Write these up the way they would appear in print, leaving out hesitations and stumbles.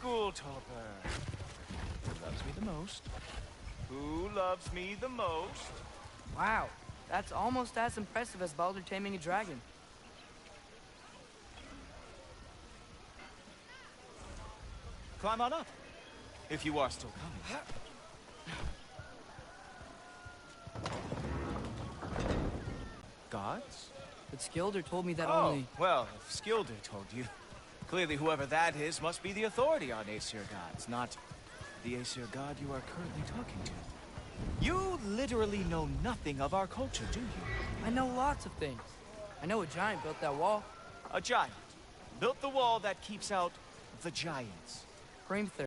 school topper. Who loves me the most? Who loves me the most? Wow, that's almost as impressive as Baldur taming a dragon. Climb on up, if you are still coming. Gods? But Skilder told me that Oh, only... well, if Skilder told you, clearly whoever that is must be the authority on Aesir gods, not the Aesir god you are currently talking to. You literally know nothing of our culture, do you? I know lots of things. I know a giant built that wall. A giant built the wall that keeps out the giants. Hrimthur.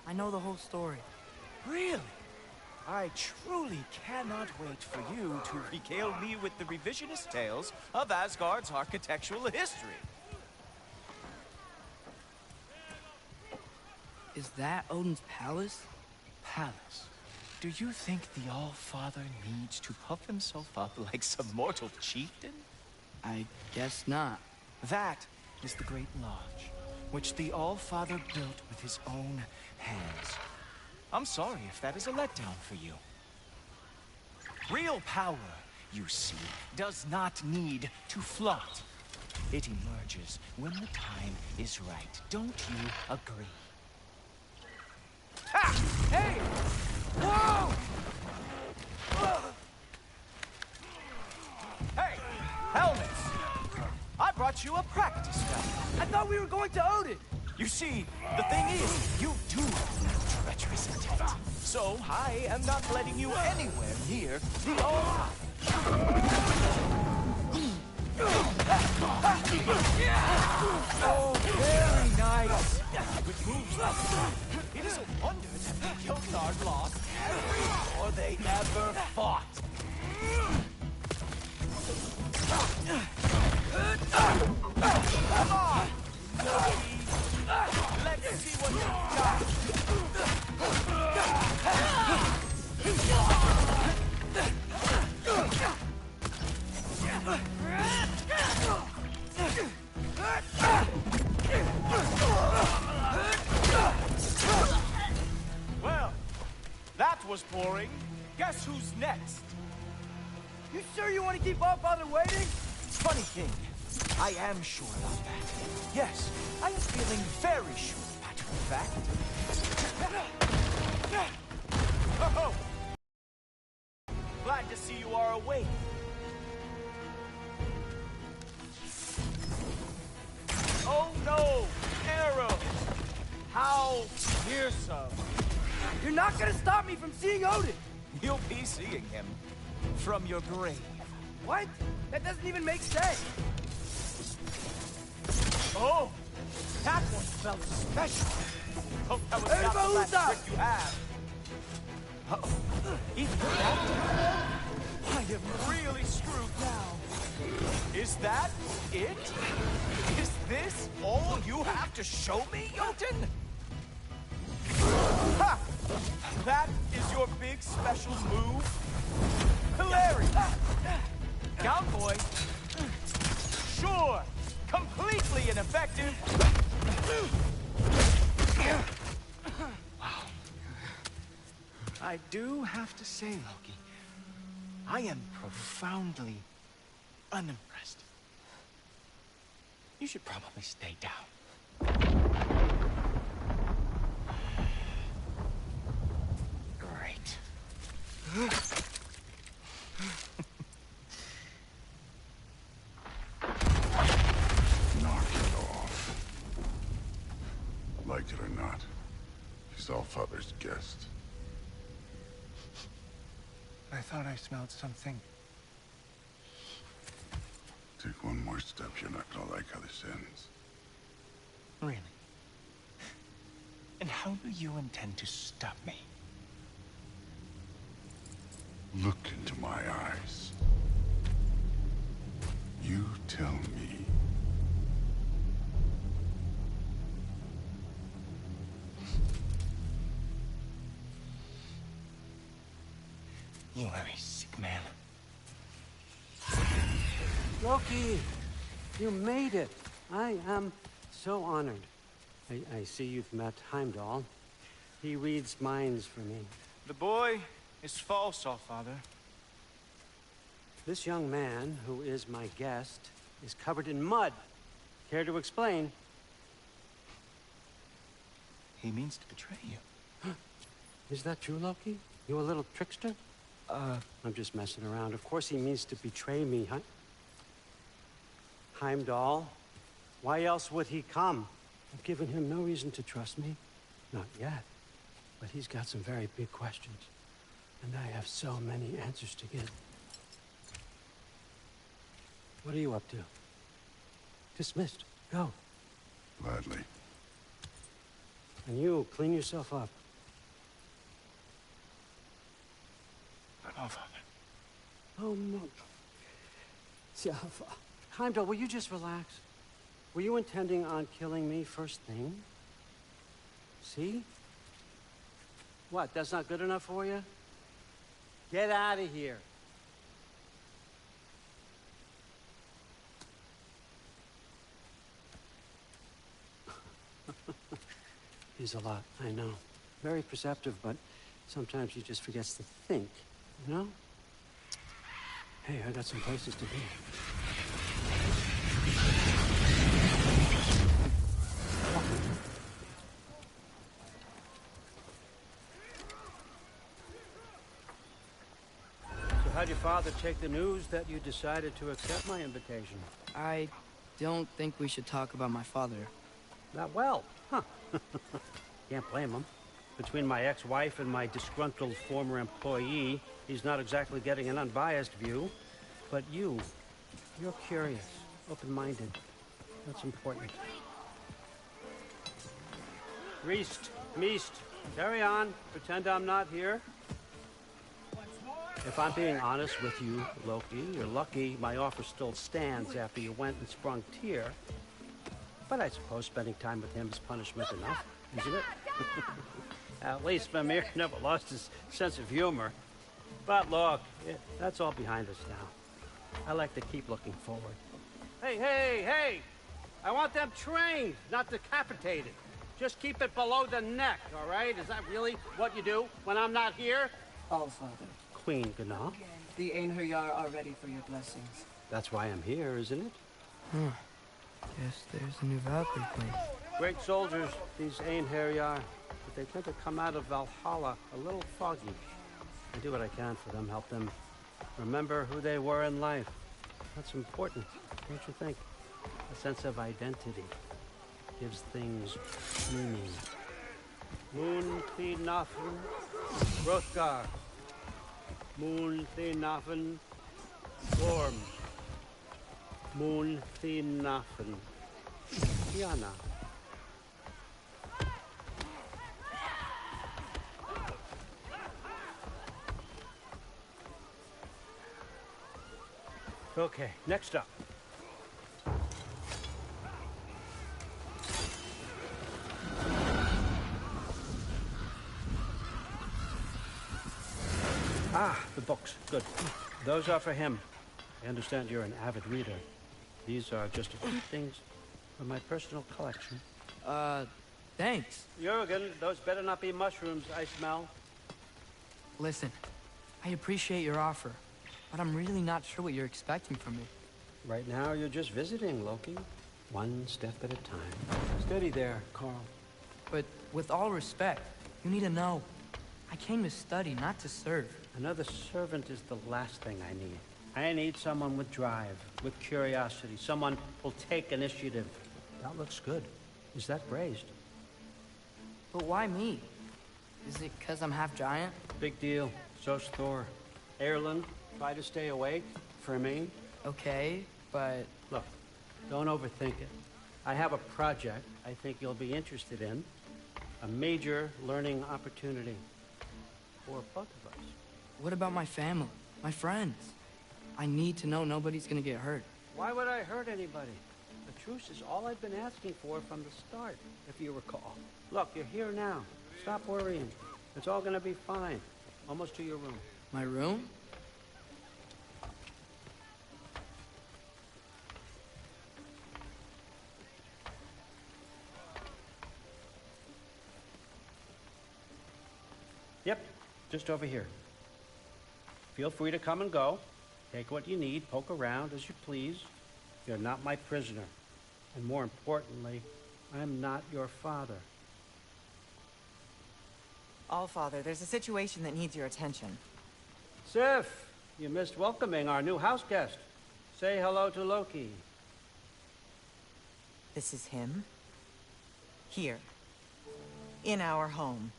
I know the whole story. Really? I truly cannot wait for you to regale me with the revisionist tales of Asgard's architectural history. Is that Odin's palace? Palace? Do you think the All-Father needs to puff himself up like some mortal chieftain? I guess not. That is the Great Lodge, which the All-Father built with his own hands. I'm sorry if that is a letdown for you. Real power, you see, does not need to flaunt. It emerges when the time is right. Don't you agree? Ha! Hey! Whoa! Hey! Helmets! I brought you a practice gun. I thought we were going to Odin! You see, the thing is, you do have treacherous intent. So I am not letting you anywhere near the All. Oh, very nice. With moves like that, it is a wonder that the Kildard lost every war they ever fought. Come on! Let's see what you got. Well, that was boring. Guess who's next? You sure you want to keep All-Father waiting? Funny thing, I am sure about that. Yes, I am feeling very sure, matter of fact. Oh! Glad to see you are awake. Oh no! Arrow! How fearsome! You're not gonna stop me from seeing Odin! You'll be seeing him from your grave. What? That doesn't even make sense! Oh! That one felt special! Hope that was not the last trick you have. Uh-oh. Even that? I am really screwed now. Is that it? Is this all you have to show me, Jotun? Ha! That is your big special move? Hilarious! Cowboy? Sure! Completely ineffective! Wow. I do have to say, Loki, I am profoundly unimpressed. You should probably stay down. Great. Knock it off. Like it or not, he's All-Father's guest. I thought I smelled something. Take one more step, you're not gonna like how this ends. Really? And how do you intend to stop me? Look into my eyes. You tell me. You are a sick man. Loki, you made it. I am so honored. I see you've met Heimdall. He reads minds for me. The boy is false, Allfather. This young man, who is my guest, is covered in mud. Care to explain? He means to betray you. Is that true, Loki? You a little trickster? I'm just messing around. Of course he means to betray me, huh? Heimdall, why else would he come? I've given him no reason to trust me. Not yet. But he's got some very big questions. And I have so many answers to give. What are you up to? Dismissed. Go. Gladly. And you, clean yourself up. Allfather. Oh, no. Heimdall, will you just relax? Were you intending on killing me first thing? See? What, that's not good enough for you? Get out of here. He's a lot, I know. Very perceptive, but sometimes he just forgets to think, you know? Hey, I got some places to be. So how'd your father take the news that you decided to accept my invitation? I don't think we should talk about my father. Not well, huh? Can't blame him. Between my ex-wife and my disgruntled former employee, he's not exactly getting an unbiased view. But you're curious, open-minded. That's important. Reist, Meest, carry on. Pretend I'm not here. If I'm being honest with you, Loki, you're lucky my offer still stands after you went and sprung Tyr. But I suppose spending time with him is punishment enough, isn't it? At least Mimir never lost his sense of humor. But look, that's all behind us now. I like to keep looking forward. Hey! I want them trained, not decapitated. Just keep it below the neck, all right? Is that really what you do when I'm not here? Allfather, Queen Gná. the Einherjar are ready for your blessings. That's why I'm here, isn't it? Guess there's a new Valkyrie queen. Great soldiers, these Einherjar. But they tend to come out of Valhalla a little foggy. I do what I can for them, help them remember who they were in life. That's important, don't you think? A sense of identity gives things meaning. Moon Thinafen, Hrothgar. Moon Thinafen, Gorm. Moon Thinafen, Tiana. Okay, next up. The books. Good. Those are for him. I understand you're an avid reader. These are just a few things from my personal collection. Thanks. Jurgen, those better not be mushrooms I smell. Listen, I appreciate your offer, but I'm really not sure what you're expecting from me. Right now, you're just visiting, Loki. One step at a time. Steady there, Carl. But with all respect, you need to know. I came to study, not to serve. Another servant is the last thing I need. I need someone with drive, with curiosity, someone who'll take initiative. That looks good. Is that braised? But why me? Is it because I'm half giant? Big deal. So's Thor. Erlen, try to stay awake. For me. Okay, but... Look, don't overthink it. I have a project I think you'll be interested in. A major learning opportunity. For both of us. What about my family? My friends? I need to know nobody's gonna get hurt. Why would I hurt anybody? The truce is all I've been asking for from the start, if you recall. Look, you're here now. Stop worrying. It's all gonna be fine. Almost to your room. My room? Yep, just over here. Feel free to come and go. Take what you need, poke around as you please. You're not my prisoner. And more importantly, I'm not your father. Allfather, there's a situation that needs your attention. Sif, you missed welcoming our new house guest. Say hello to Loki. This is him? Here. In our home.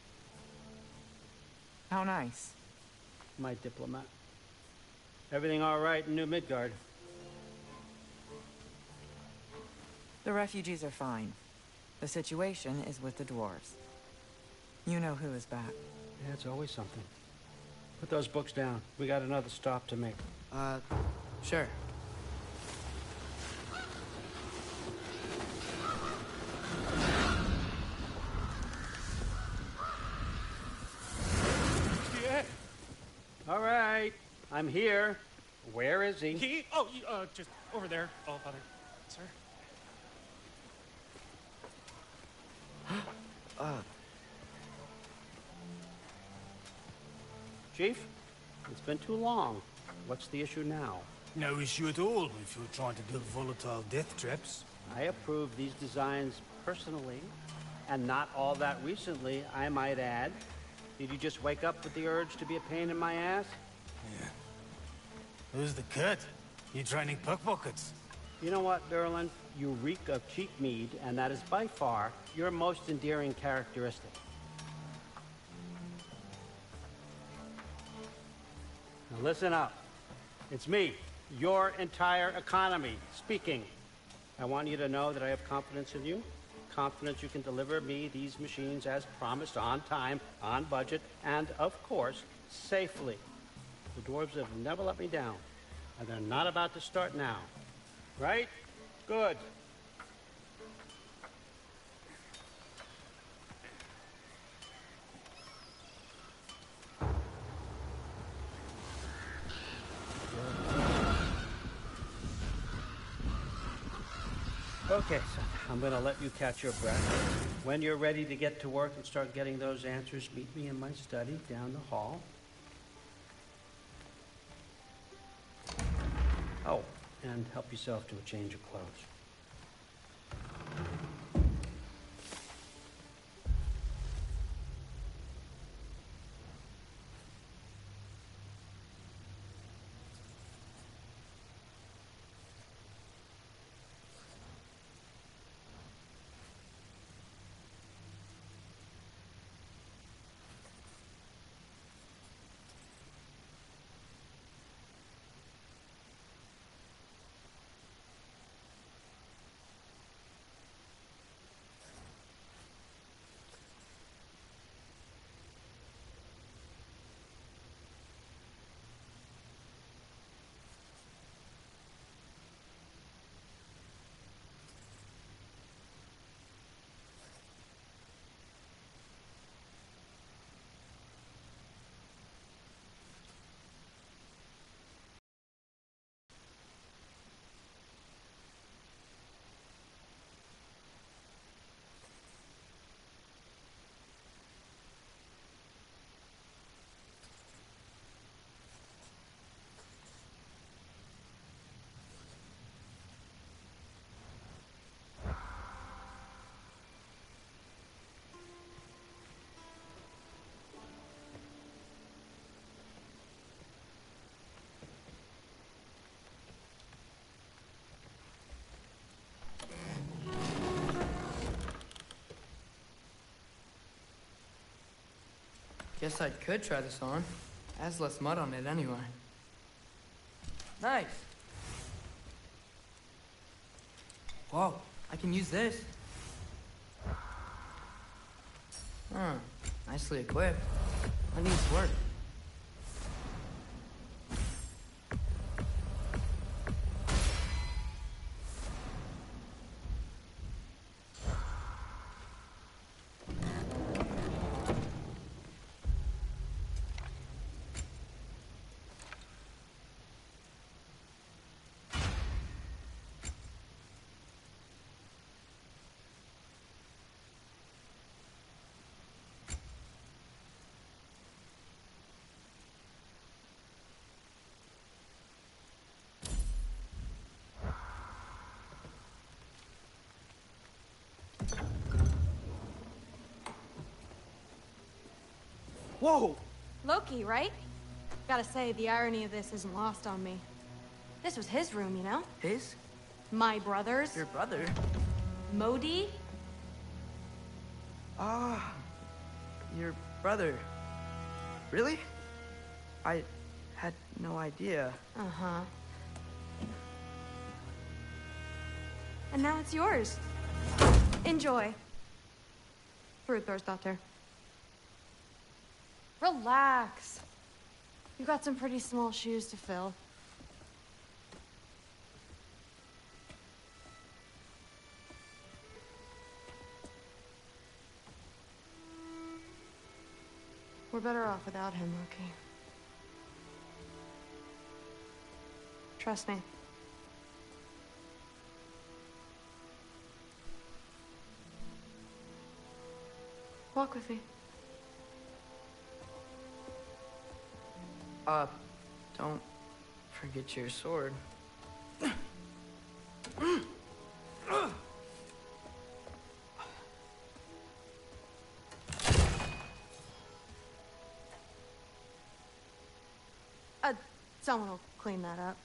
How nice. My diplomat. Everything all right in New Midgard? The refugees are fine. The situation is with the dwarves. You know who is back. Yeah, it's always something. Put those books down. We got another stop to make. Sure. All right, I'm here. Where is he? Just over there, Allfather. Sir? Chief, it's been too long. What's the issue now? No issue at all if you're trying to build volatile death traps. I approve these designs personally, and not all that recently, I might add. Did you just wake up with the urge to be a pain in my ass? Yeah. Who's the cut? You training pickpockets? You know what, Derlin? You reek of cheap mead, and that is by far your most endearing characteristic. Now listen up. It's me, your entire economy, speaking. I want you to know that I have confidence in you. Confidence you can deliver me these machines as promised, on time, on budget, and, of course, safely. The dwarves have never let me down, and they're not about to start now. Right? Good. Okay, son, I'm gonna let you catch your breath. When you're ready to get to work and start getting those answers, meet me in my study down the hall. Oh, and help yourself to a change of clothes. Guess I could try this on. Has less mud on it anyway. Nice. Whoa, I can use this. Huh, nicely equipped. When needs work. Whoa! Loki, right? Gotta say, the irony of this isn't lost on me. This was his room, you know? His? My brother's. Your brother? Modi? Ah, your brother. Really? I had no idea. Uh-huh. And now it's yours. Enjoy. Thor's daughter. Relax. You got some pretty small shoes to fill. We're better off without him, Loki. Trust me. Walk with me. Don't forget your sword. Someone will clean that up.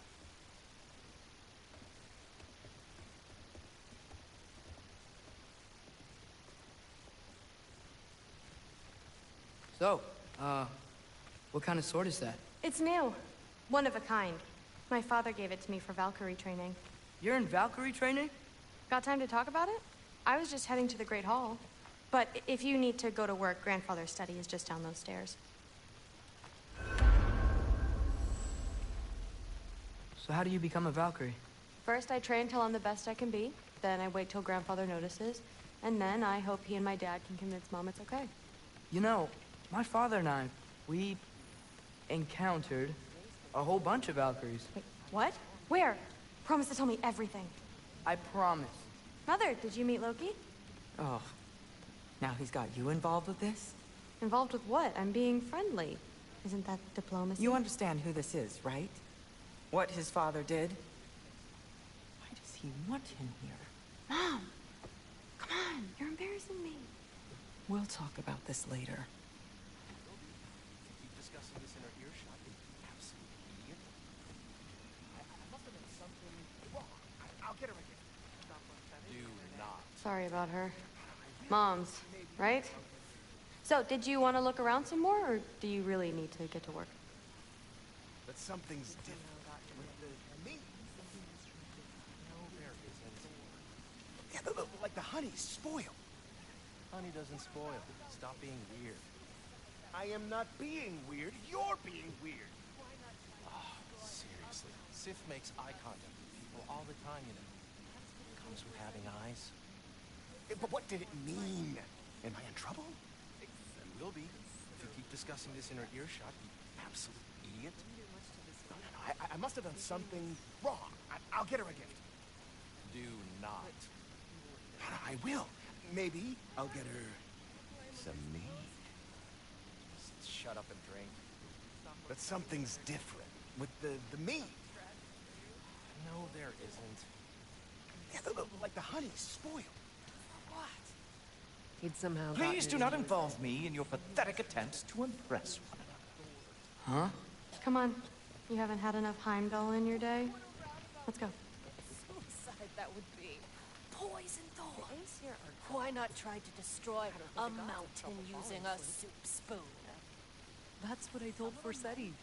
So, what kind of sword is that? It's new. One of a kind. My father gave it to me for Valkyrie training. You're in Valkyrie training? Got time to talk about it? I was just heading to the Great Hall. But if you need to go to work, Grandfather's study is just down those stairs. So how do you become a Valkyrie? First, I train till I'm the best I can be. Then I wait till Grandfather notices. And then I hope he and my dad can convince Mom it's okay. You know, my father and we encountered a whole bunch of Valkyries. Wait, what? Where? Promise to tell me everything. I promise. Mother, did you meet Loki? Oh, now he's got you involved with this? Involved with what? I'm being friendly. Isn't that diplomacy? You understand who this is, right? What his father did? Why does he want him here? Mom! Come on, you're embarrassing me. We'll talk about this later. Keep discussing this in our earshot, you absolute idiot. I must have done something wrong. I'll get her again. Do not. Sorry about her. Mom's, right? So, did you want to look around some more, or do you really need to get to work? But something's different with the meat. No, there isn't. Yeah, like the honey's spoiled. Honey doesn't spoil. Stop being weird. I am not being weird. You're being weird. Oh, seriously. Sif makes eye contact with people all the time, you know. It comes with having eyes. But what did it mean? Am I in trouble? Then will be. If you keep discussing this in her earshot, you absolute idiot. No. I must have done something wrong. I'll get her a gift. Do not. I will. Maybe I'll get her some mead. Just shut up and drink. But something's different with the mead. No, there isn't. Yeah, like the honey's spoiled. What? He'd somehow. Please do not involve me in your pathetic attempts to impress one another. Huh? Come on. You haven't had enough Heimdall in your day? Let's go. Suicide that would be. Poison Thor. Why not try to destroy a mountain using a soup spoon? That's what I told Forseti.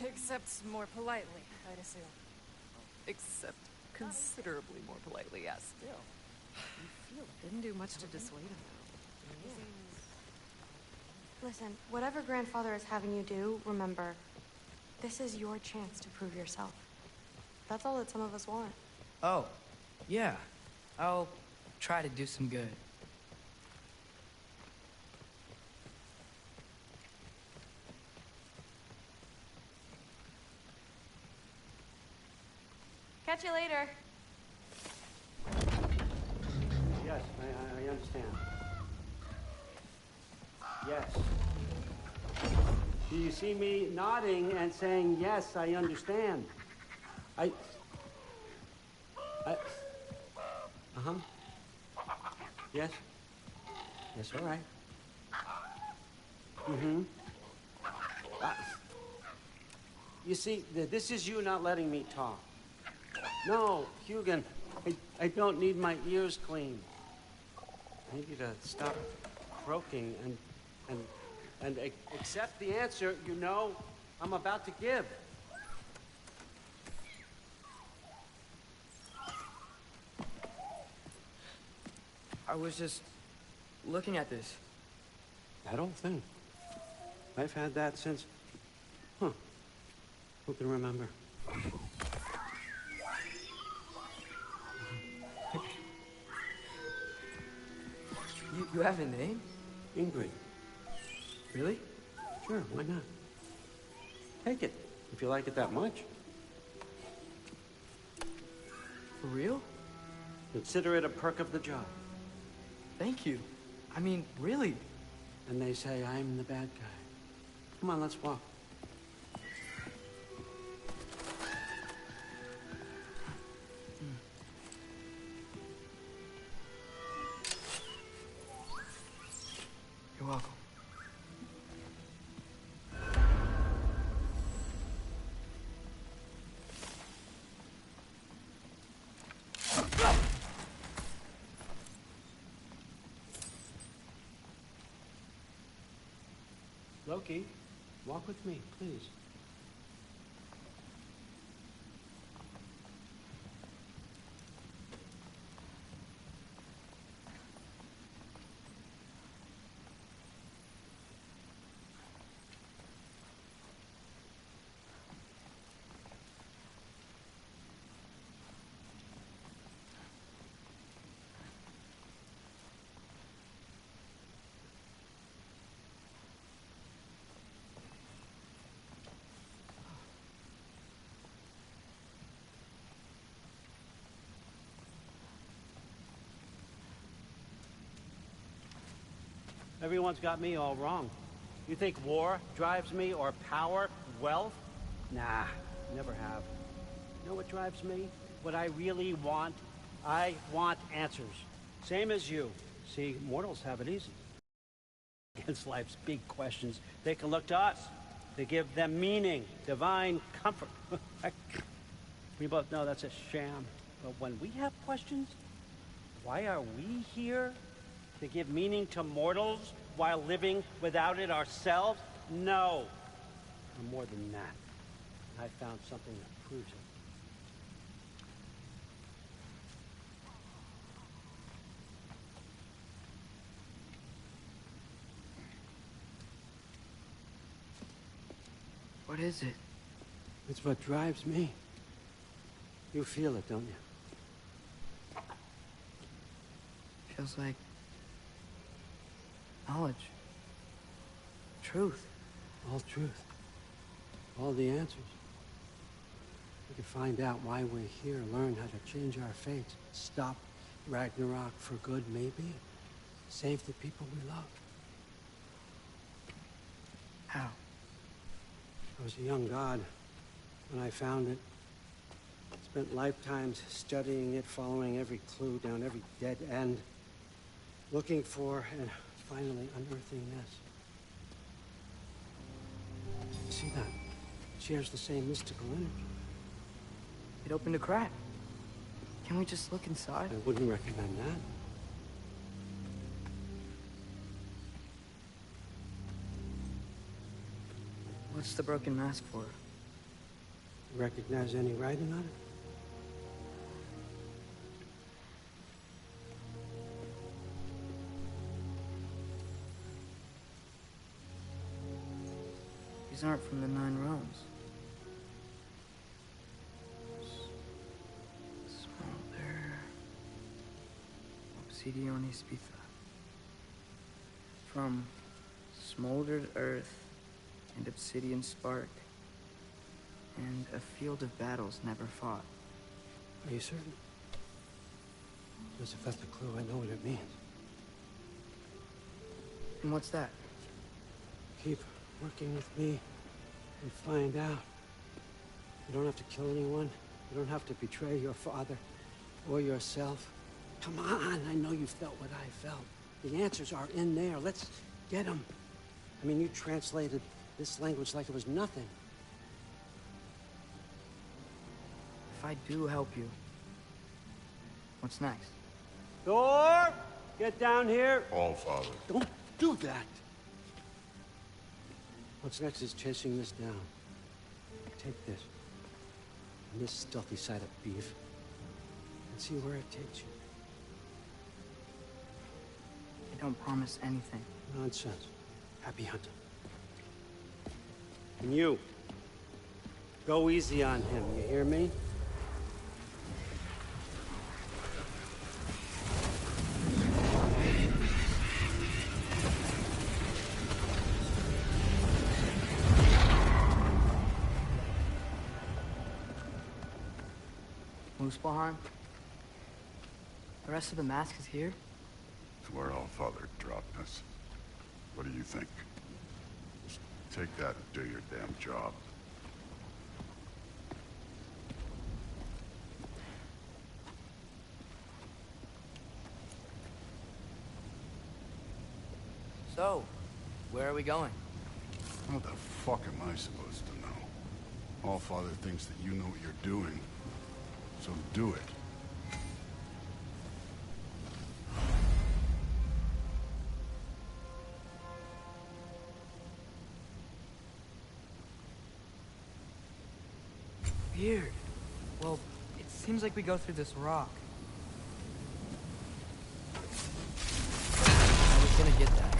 Except more politely, I'd assume. Except considerably more politely, yes. Still, You feel it didn't do much to dissuade him, though. Listen, whatever Grandfather is having you do, remember, this is your chance to prove yourself. That's all that some of us want. Oh, yeah. I'll try to do some good. Catch you later. Yes, I understand. Yes. Do you see me nodding and saying, yes, I understand? Uh-huh. Yes? Yes, all right. Mm-hmm. You see, this is you not letting me talk. No, Hugin, I don't need my ears cleaned. I need you to stop croaking and accept the answer you know I'm about to give. I was just looking at this. That old thing. I've had that since... Huh. Who can remember? You have a name? Ingrid. Really? Sure, why not? Take it, if you like it that much. For real? Consider it a perk of the job. Thank you. I mean, really. And they say I'm the bad guy. Come on, let's walk. You're welcome. Loki, walk with me, please. Everyone's got me all wrong. You think war drives me, or power, wealth? Nah, never have. You know what drives me? What I really want? I want answers. Same as you. See, mortals have it easy. Against life's big questions, they can look to us. They give them meaning, divine comfort. We both know that's a sham. But when we have questions, why are we here? To give meaning to mortals while living without it ourselves? No. Or more than that. I found something that proves it. What is it? It's what drives me. You feel it, don't you? Feels like knowledge. Truth. All truth. All the answers. We can find out why we're here, learn how to change our fates, stop Ragnarok for good, maybe. Save the people we love. How? I was a young god when I found it. Spent lifetimes studying it, following every clue down every dead end, looking for and finally unearthing this. See that? It shares the same mystical energy. It opened a crack. Can we just look inside? I wouldn't recommend that. What's the broken mask for? Recognize any writing on it? These aren't from the 9 realms. Smolder. Obsidione Spitha. From smoldered earth and obsidian spark, and a field of battles never fought. Are you certain? Because if that's the clue, I know what it means. And what's that? Keep working with me and find out. You don't have to kill anyone. You don't have to betray your father or yourself. Come on, I know you felt what I felt. The answers are in there. Let's get them. I mean, you translated this language like it was nothing. If I do help you, what's next? Thor! Get down here! All Father. Don't do that! What's next is chasing this down. Take this. And this stealthy side of beef. And see where it takes you. I don't promise anything. Nonsense. Happy hunting. And you. Go easy on him, you hear me? Muspelheim? The rest of the mask is here? It's where All Father dropped us. What do you think? Just take that and do your damn job. So, where are we going? How the fuck am I supposed to know? All Father thinks that you know what you're doing, so do it. Weird. Well, it seems like we go through this rock. I was gonna get that.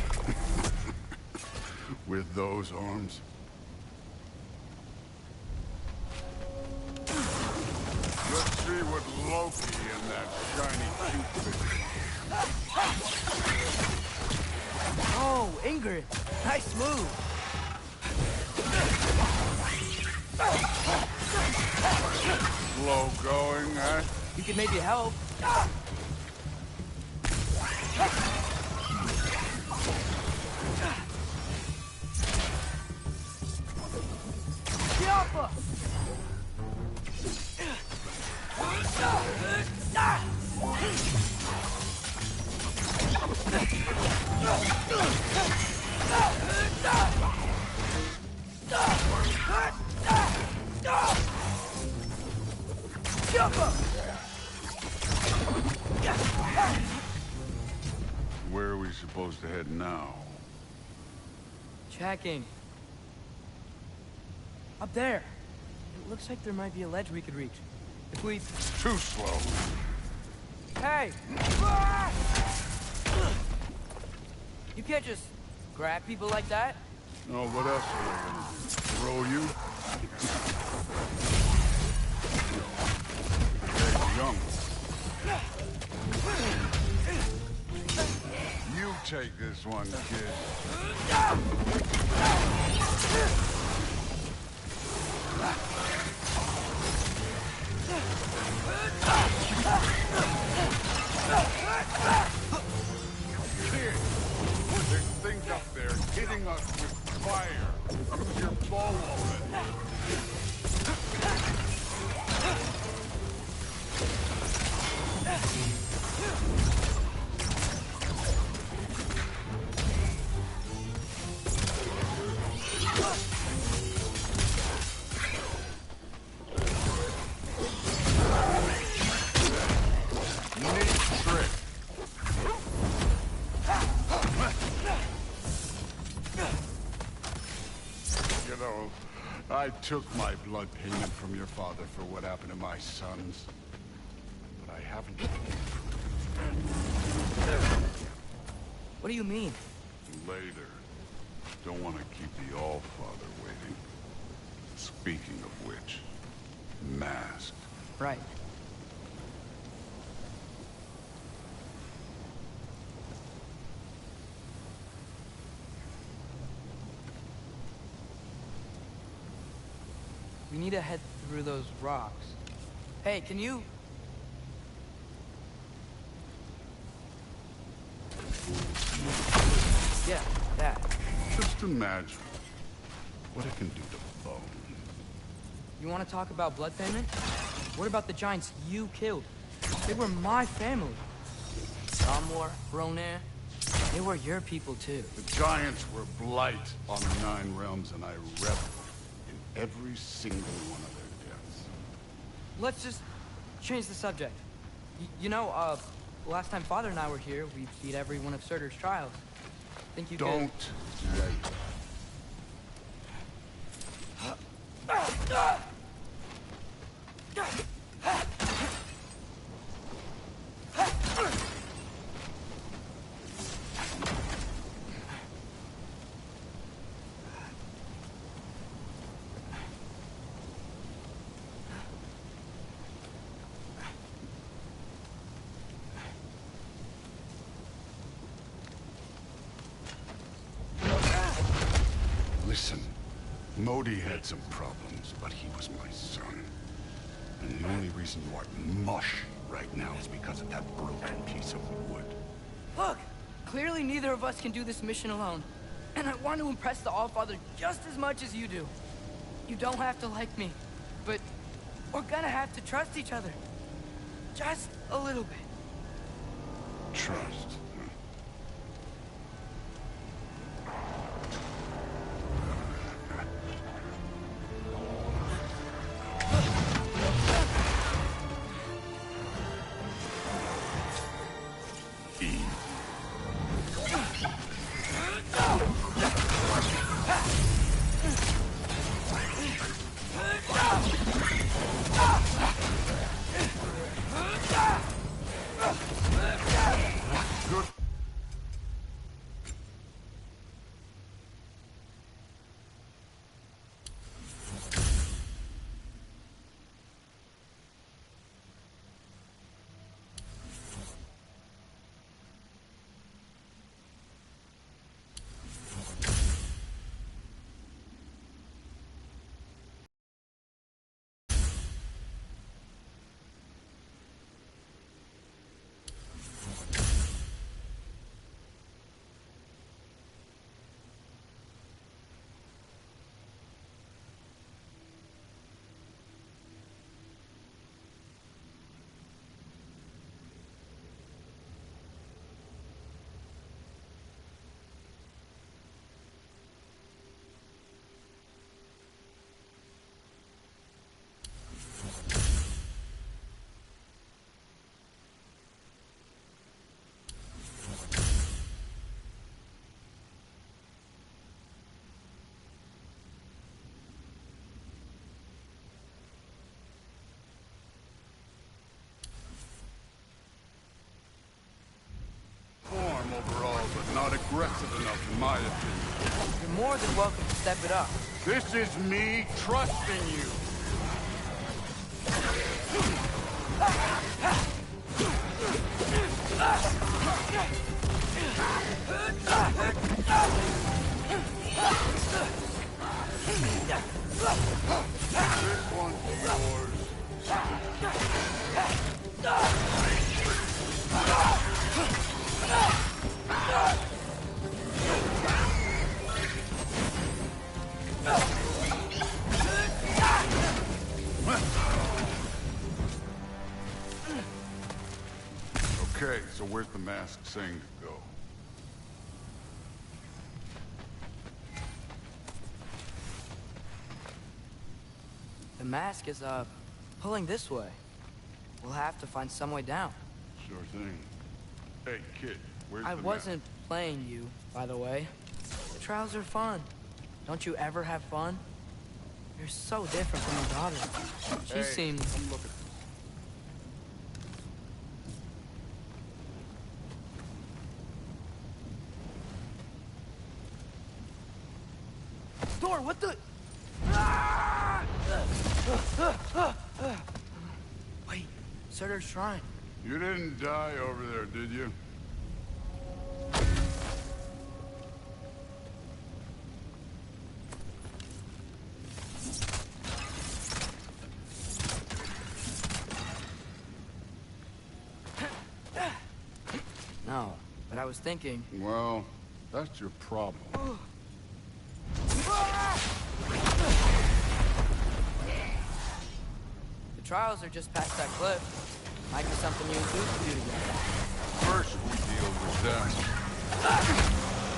With those arms? Let's see what Loki and that shiny cupid. Oh, Ingrid! Nice move! Slow going, huh? You could maybe help. Yappa! Where are we supposed to head now? Checking. Up there. It looks like there might be a ledge we could reach. If we... Too slow. Hey! You can't just grab people like that. Oh, what else are they gonna do? Throw you? Hey, young. You take this one, kid. Kid, there's things up there hitting us with fire. Use your bow already. I took my blood payment from your father for what happened to my sons. But I haven't. What do you mean? Later. Don't want to keep the All-Father waiting. Speaking of which, masked. Right. We need to head through those rocks. Hey, can you... Yeah, that. Just imagine what it can do to bone. You want to talk about blood payment? What about the giants you killed? They were my family. Namor, Ronan, They were your people, too. The Giants were blight on the Nine Realms, and I reveled in every single one of their deaths. Let's just change the subject. You know, last time Father and I were here, we beat every one of Surtur's trials. Think you Don't wait. Listen, Modi had some problems, but he was my son. And the only reason you are mush right now is because of that broken piece of wood. Look! Clearly neither of us can do this mission alone. And I want to impress the Allfather just as much as you do. You don't have to like me, but we're gonna have to trust each other. Just a little bit. Trust. Overall, but not aggressive enough, in my opinion. You're more than welcome to step it up. This is me trusting you. This one's yours. Okay, so where's the mask saying to go? The mask is, pulling this way. We'll have to find some way down. Sure thing. Hey, kid, where's the I wasn't playing you, by the way. The trials are fun. Don't you ever have fun? You're so different from your daughter. She seems... Come look at Thor, what the... Wait, Surtur's shrine. You didn't die over there, did you? No, but I was thinking... Well, that's your problem. The trials are just past that cliff. Might be something you and Goose could do together. First, we deal with them.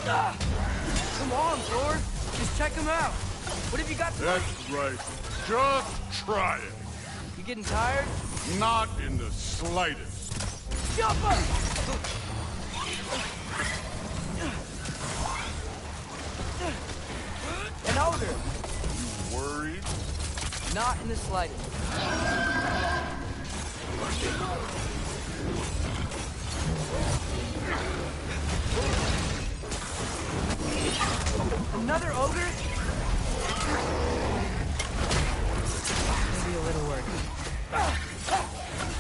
Come on, Thor. Just check him out. What have you got to... That's right. Just try it. You getting tired? Not in the slightest. Jump up! An ogre. You worried? Not in the slightest. Another ogre? Maybe a little work.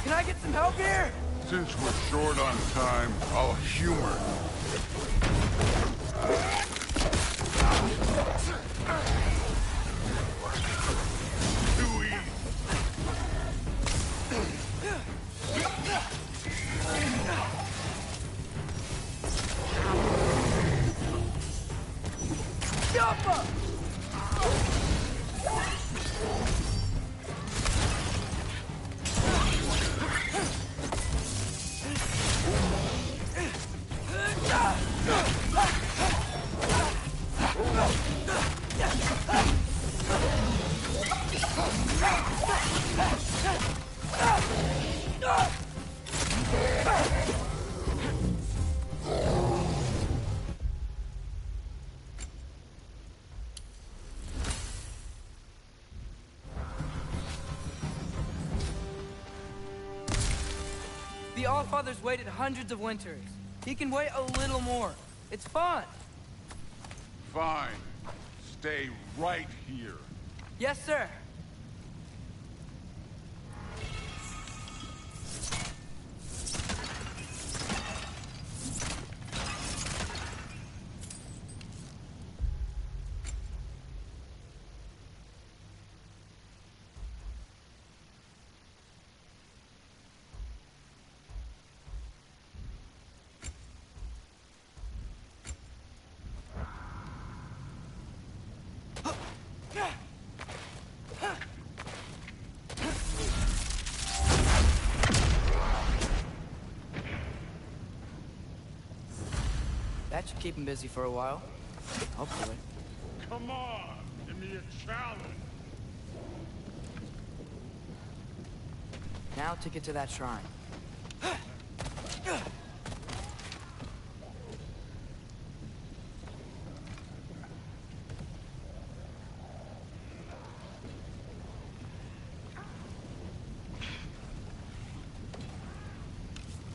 Can I get some help here? Since we're short on time, I'll humor too easy. Jump up! The Allfather's waited hundreds of winters. He can wait a little more. It's fun. Fine. Stay right here. Yes, sir. That should keep him busy for a while. Hopefully. Come on, give me a challenge. Now to get to that shrine.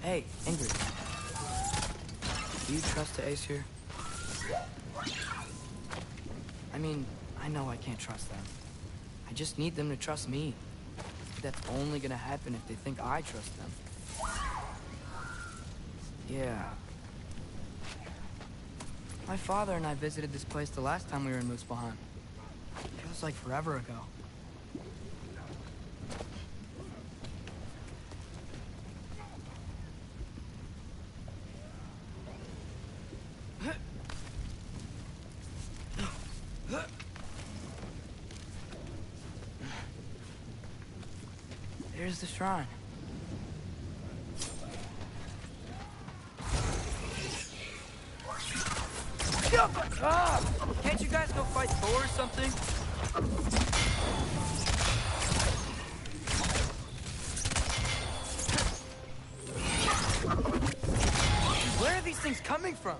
Hey, Ingrid. Do you trust the Ace here? I mean, I know I can't trust them. I just need them to trust me. That's only gonna happen if they think I trust them. Yeah. My father and I visited this place the last time we were in Muspelheim. Feels like forever ago. There's the shrine. Ah! Can't you guys go fight Thor or something? Where are these things coming from?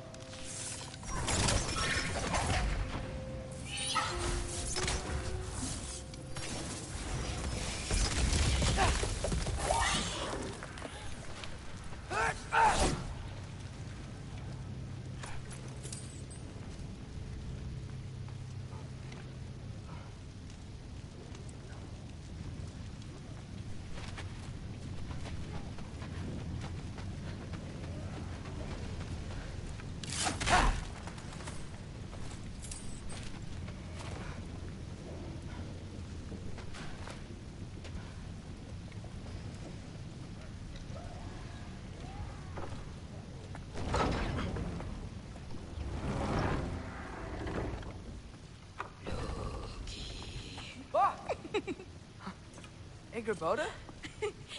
Hey, Gerboda?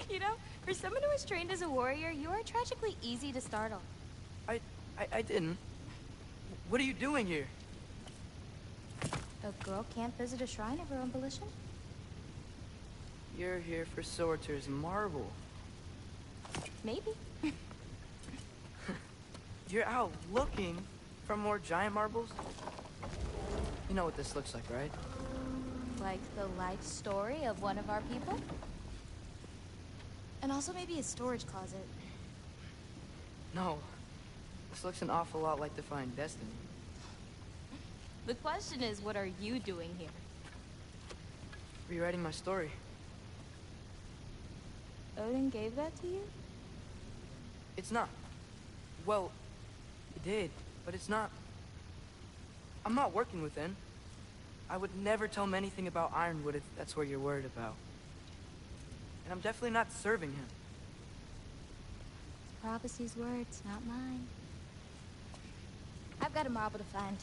You know, for someone who was trained as a warrior, you are tragically easy to startle. I didn't. What are you doing here? A girl can't visit a shrine of her own volition? You're here for Sorter's marble. Maybe. You're out looking for more giant marbles? You know what this looks like, right? Like the life story of one of our people? And also maybe a storage closet. No. This looks an awful lot like Defying Destiny. The question is, what are you doing here? Rewriting my story. Odin gave that to you? It's not. Well, he did, but it's not. I'm not working with him. I would never tell him anything about Ironwood if that's what you're worried about. And I'm definitely not serving him. It's Prophecy's words, not mine. I've got a marble to find.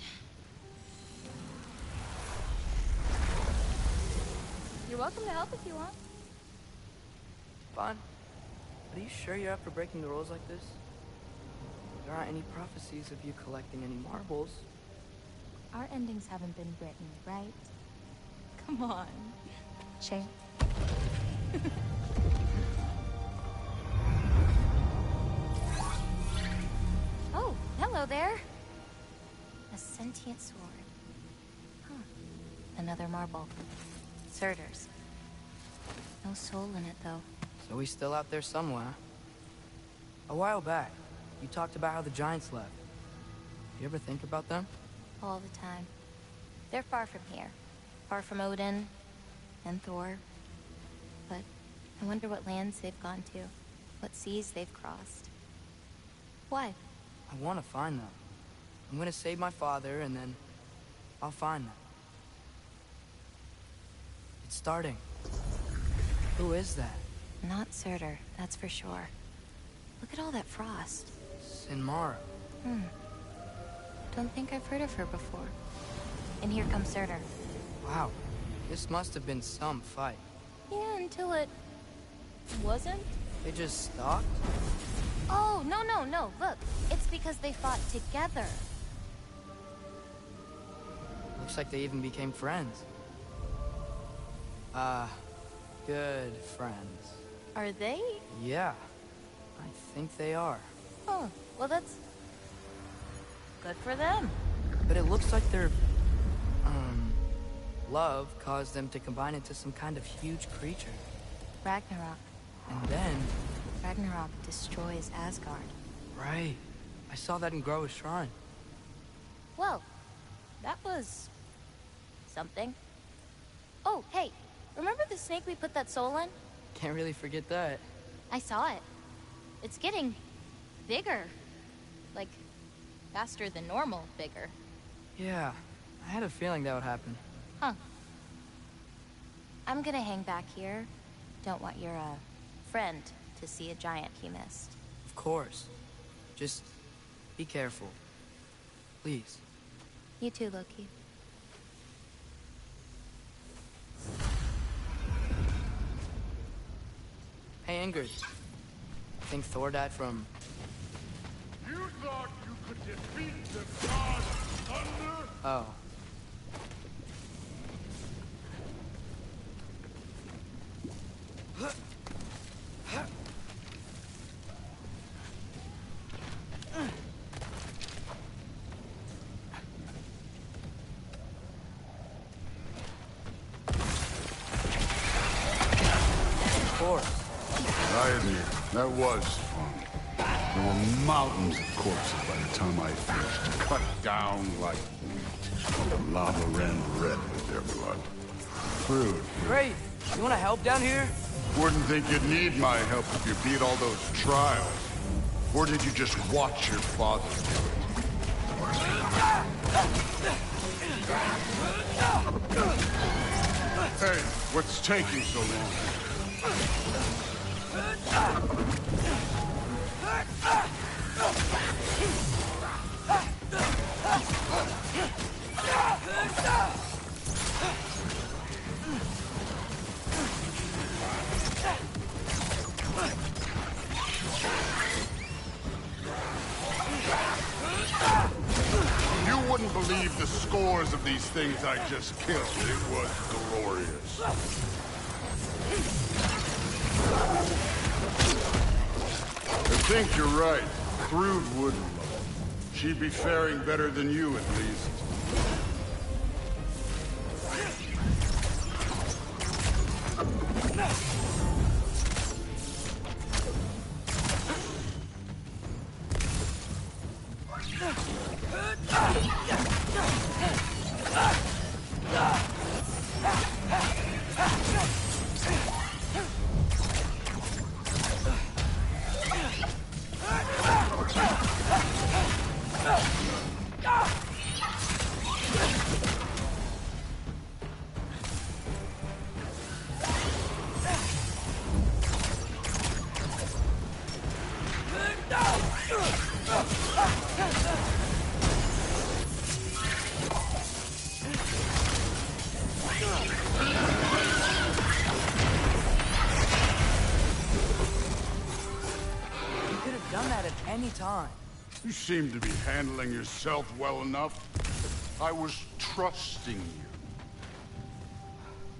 You're welcome to help if you want. Fine. But are you sure you're up for breaking the rules like this? There aren't any prophecies of you collecting any marbles. Our endings haven't been written, right? Come on. Shame. Oh, hello there. A sentient sword. Huh. Another marble. Surtur's. No soul in it, though. So he's still out there somewhere. A while back, you talked about how the giants left. You ever think about them? All the time. They're far from here. Far from Odin and Thor. But I wonder what lands they've gone to. What seas they've crossed. Why? I want to find them. I'm gonna save my father, and then I'll find them. It's starting. Who is that? Not Surtur, that's for sure. Look at all that frost. Sinmara. Don't think I've heard of her before. And here comes Surtur. Wow. This must have been some fight. Yeah, until it... wasn't? They just stalked? Oh, no. Look, it's because they fought together. Looks like they even became friends. Good friends. Are they? Yeah. I think they are. Oh, well that's... good for them. But it looks like their... love caused them to combine into some kind of huge creature. Ragnarok. And then... Ragnarok destroys Asgard. Right. I saw that in Groa's shrine. Well, that was... something. Oh, hey, remember the snake we put that soul in? Can't really forget that. I saw it. It's getting... bigger. Like, faster than normal bigger. Yeah, I had a feeling that would happen. Huh. I'm gonna hang back here. Don't want your, friend to see a giant he missed. Of course. Just be careful. Please. You too, Loki. Hey, Ingrid. I think Thor died from... You thought you could defeat the god of thunder? Oh. Of course. I admit, that was fun. There were mountains of corpses by the time I finished, cut down like meat. The lava ran red with their blood. Crude. Great. You want to help down here? Wouldn't think you'd need my help if you beat all those trials. Or did you just watch your father do it? Hey, what's taking so long? You wouldn't believe the scores of these things I just killed. It was glorious. I think you're right. Thrud wouldn't. She'd be faring better than you, at least. Any time. You seem to be handling yourself well enough. I was trusting you.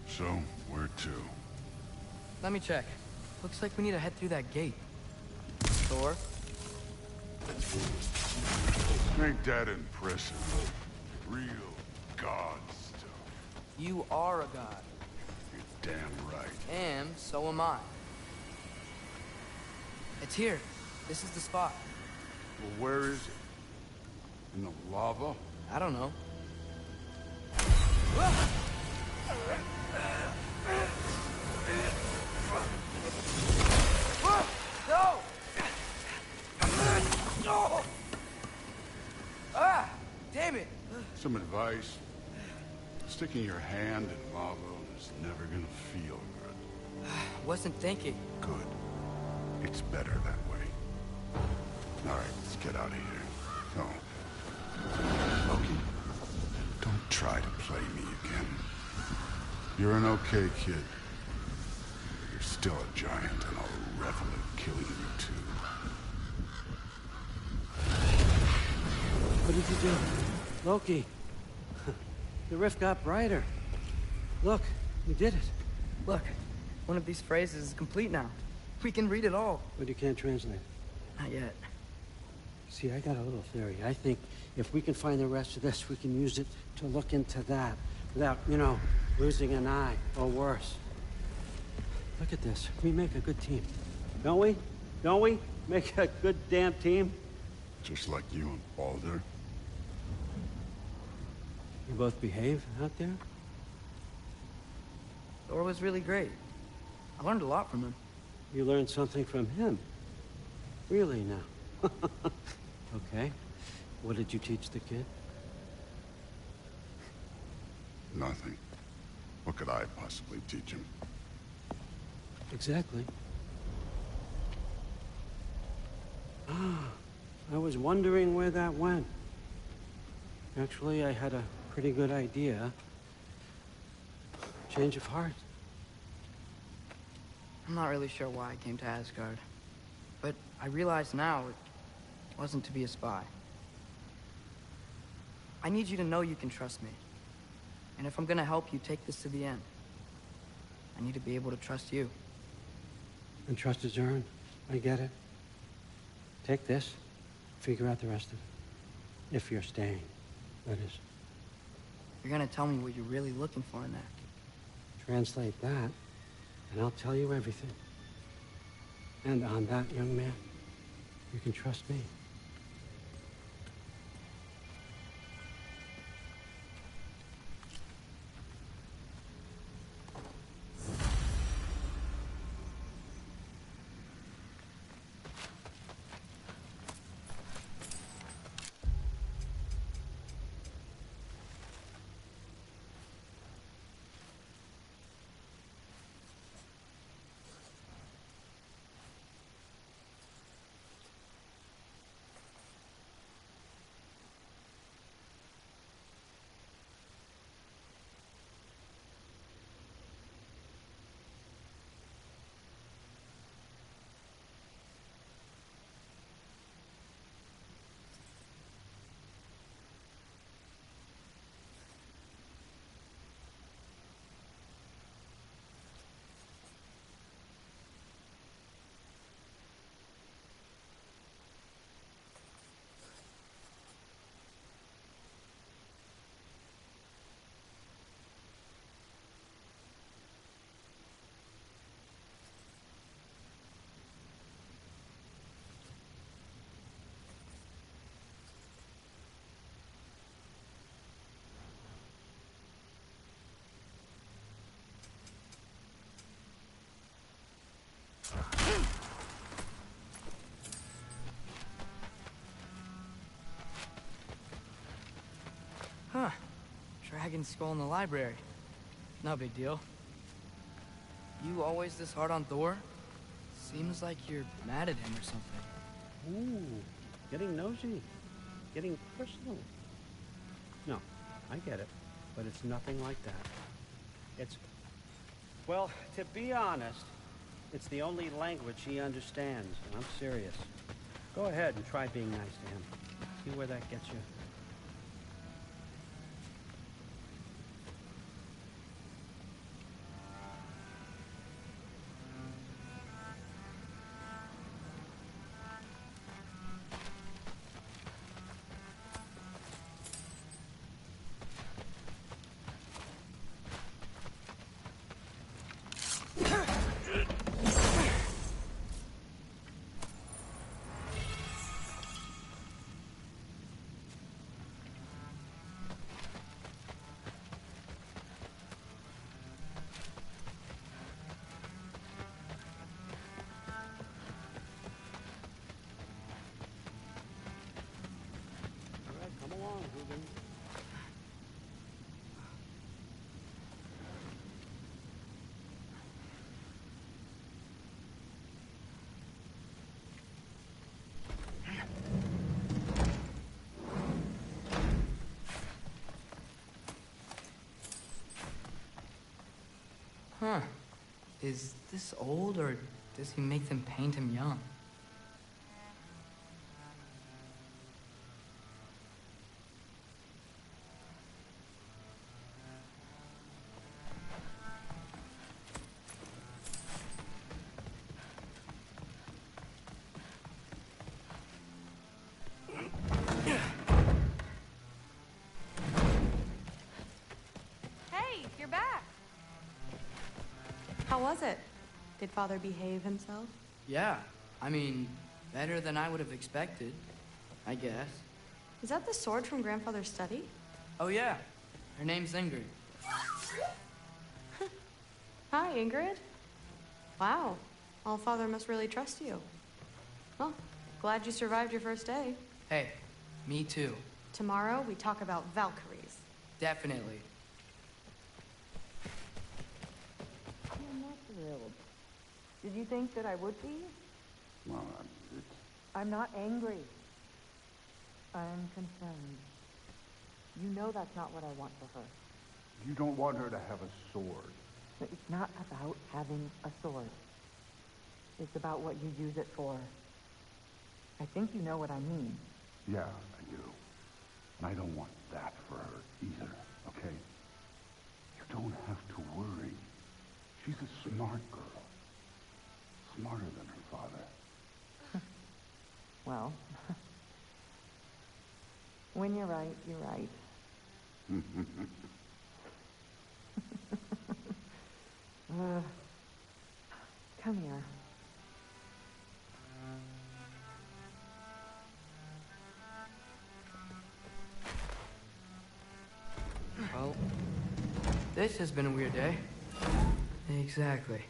So, where to? Let me check. Looks like we need to head through that gate. Thor? Make that impressive. Real god stuff. You are a god. You're damn right. And so am I. It's here. This is the spot. Well, where is it? In the lava? I don't know. No! Ah! Damn it! Some advice. Sticking your hand in lava is never gonna feel good. Wasn't thinking. Good. It's better that way. All right, let's get out of here. No. Loki, don't try to play me again. You're an okay kid. You're still a giant, and I'll revel in killing you too. What did you do? Loki. The rift got brighter. Look, we did it. Look, one of these phrases is complete now. We can read it all. But you can't translate. Not yet. See, I got a little theory. I think if we can find the rest of this, we can use it to look into that without, you know, losing an eye or worse. Look at this. We make a good team. Don't we? Don't we? Make a good damn team? Just like you and Baldur. You both behave out there? Thor was really great. I learned a lot from him. You learned something from him? Really now? Okay. What did you teach the kid? Nothing. What could I possibly teach him? Exactly. I was wondering where that went. Actually, I had a pretty good idea. Change of heart. I'm not really sure why I came to Asgard. But I realize now it wasn't to be a spy. I need you to know you can trust me. And if I'm gonna help you take this to the end, I need to be able to trust you. And trust is earned. I get it. Take this, figure out the rest of it. If you're staying, that is. You're gonna tell me what you're really looking for in that. Translate that, and I'll tell you everything. And on that, young man, you can trust me. Huh. Dragon skull in the library. No big deal. You always this hard on Thor? Seems like you're mad at him or something. Ooh, getting nosy. Getting personal. No, I get it. But it's nothing like that. It's... Well, to be honest, it's the only language he understands, and I'm serious. Go ahead and try being nice to him. See where that gets you. Huh. Is this old, or does he make them paint him young? Hey, you're back. How was it? Did Father behave himself? Yeah. I mean, better than I would have expected, I guess. Is that the sword from Grandfather's study? Oh, yeah. Her name's Ingrid. Hi, Ingrid. Wow. Allfather must really trust you. Well, glad you survived your first day. Hey, me too. Tomorrow, we talk about Valkyries. Definitely. I'm not thrilled. Did you think that I would be? Well, it's... I'm not angry. I'm concerned. You know that's not what I want for her. You don't want her to have a sword. But it's not about having a sword. It's about what you use it for. I think you know what I mean. Yeah, I do. And I don't want that for her either, okay? You don't have to worry. She's a smart girl. Smarter than her father. Well, when you're right, you're right. Come here. Well, this has been a weird day. Exactly.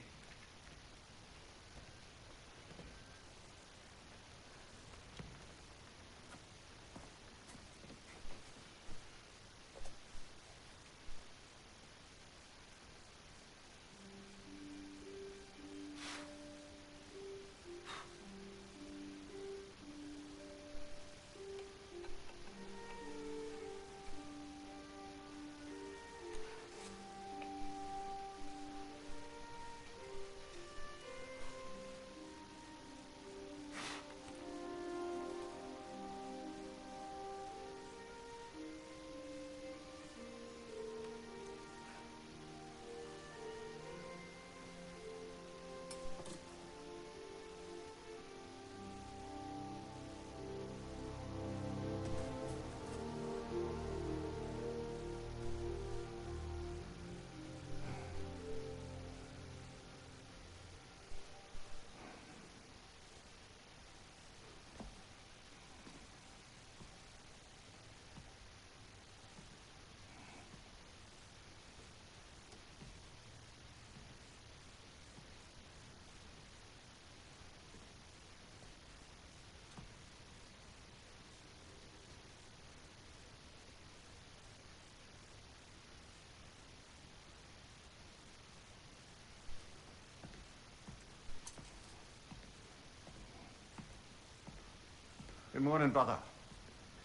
Good morning, brother.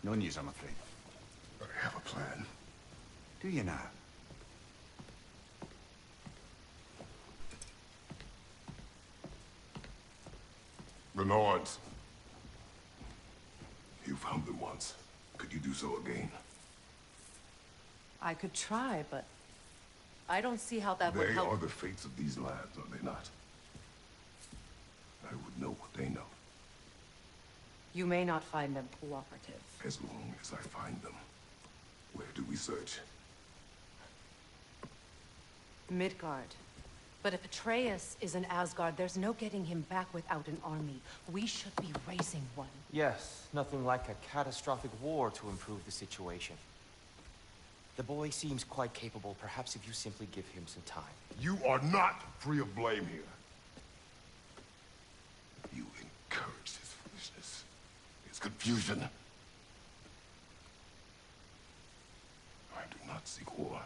No news, I'm afraid. I have a plan. Do you now? The Nords. You found them once. Could you do so again? I could try, but I don't see how that would They help. are the fates of these lands, are they not? I would know what they know. You may not find them cooperative. As long as I find them. Where do we search? Midgard. But if Atreus is in Asgard, there's no getting him back without an army. We should be raising one. Yes, nothing like a catastrophic war to improve the situation. The boy seems quite capable. Perhaps if you simply give him some time. You are not free of blame here. You encouraged his foolishness, his confusion. I do not seek war.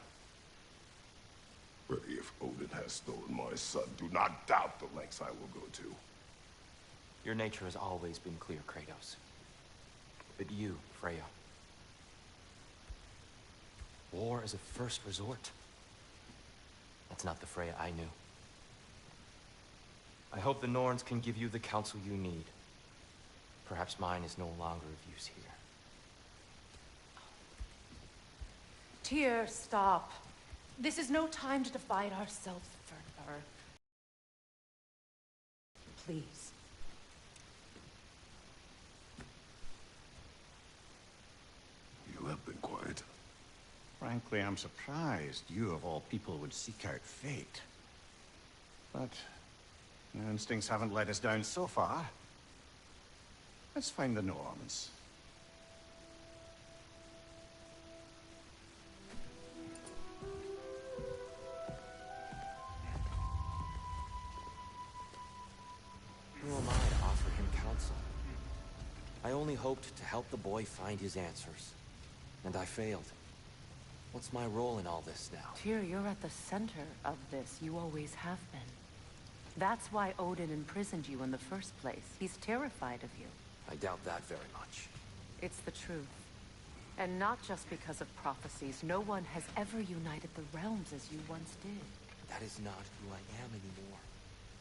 But if Odin has stolen my son, do not doubt the lengths I will go to. Your nature has always been clear, Kratos. But you, Freya. War as a first resort. That's not the Freya I knew. I hope the Norns can give you the counsel you need. Perhaps mine is no longer of use here. Tyr, stop. This is no time to divide ourselves further. Please. You have been quiet. Frankly, I'm surprised you, of all people, would seek out fate. But our instincts haven't let us down so far. Let's find the Norns. Who am I to offer him counsel? I only hoped to help the boy find his answers. And I failed. What's my role in all this now? Tyr, you're at the center of this. You always have been. That's why Odin imprisoned you in the first place. He's terrified of you. I doubt that very much. It's the truth. And not just because of prophecies. No one has ever united the realms as you once did. That is not who I am anymore.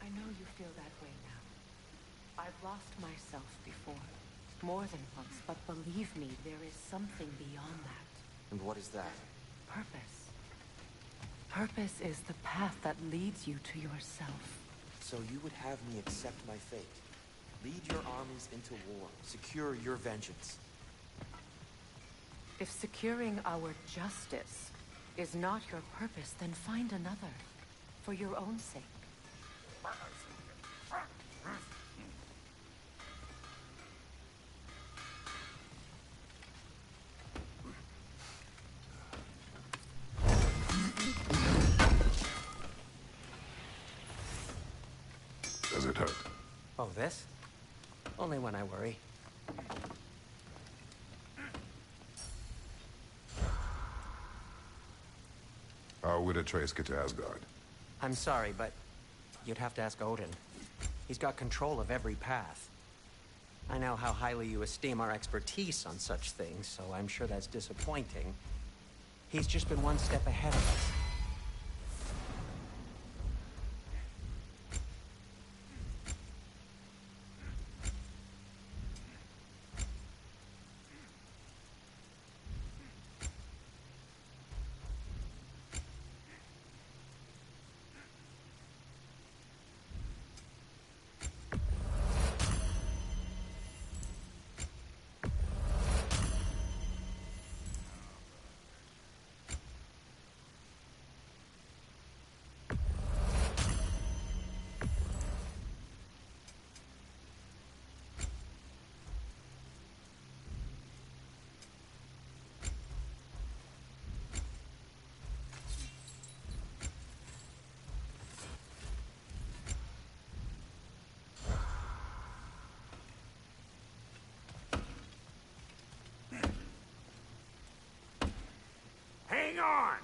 I know you feel that way now. I've lost myself before. More than once, but believe me, there is something beyond that. And what is that? Purpose. Purpose is the path that leads you to yourself. So you would have me accept my fate. Lead your armies into war. Secure your vengeance. If securing our justice is not your purpose, then find another. For your own sake. Does it hurt? Oh, this? Only when I worry. How would Atreus get to Asgard? I'm sorry, but you'd have to ask Odin. He's got control of every path. I know how highly you esteem our expertise on such things, so I'm sure that's disappointing. He's just been one step ahead of us. Hang on!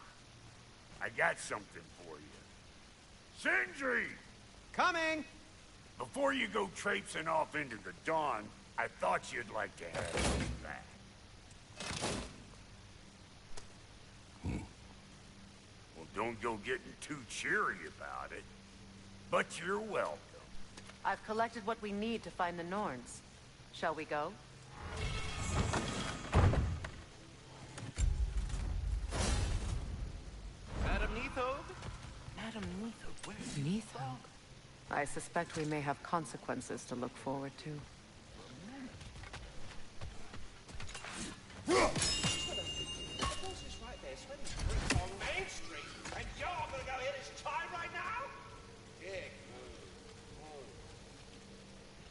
I got something for you. Sindri! Coming! Before you go traipsing off into the dawn, I thought you'd like to have some of that. Well, don't go getting too cheery about it. But you're welcome. I've collected what we need to find the Norns. Shall we go? Madam Neathog? Madam Neathog, where is Neathog? I suspect we may have consequences to look forward to.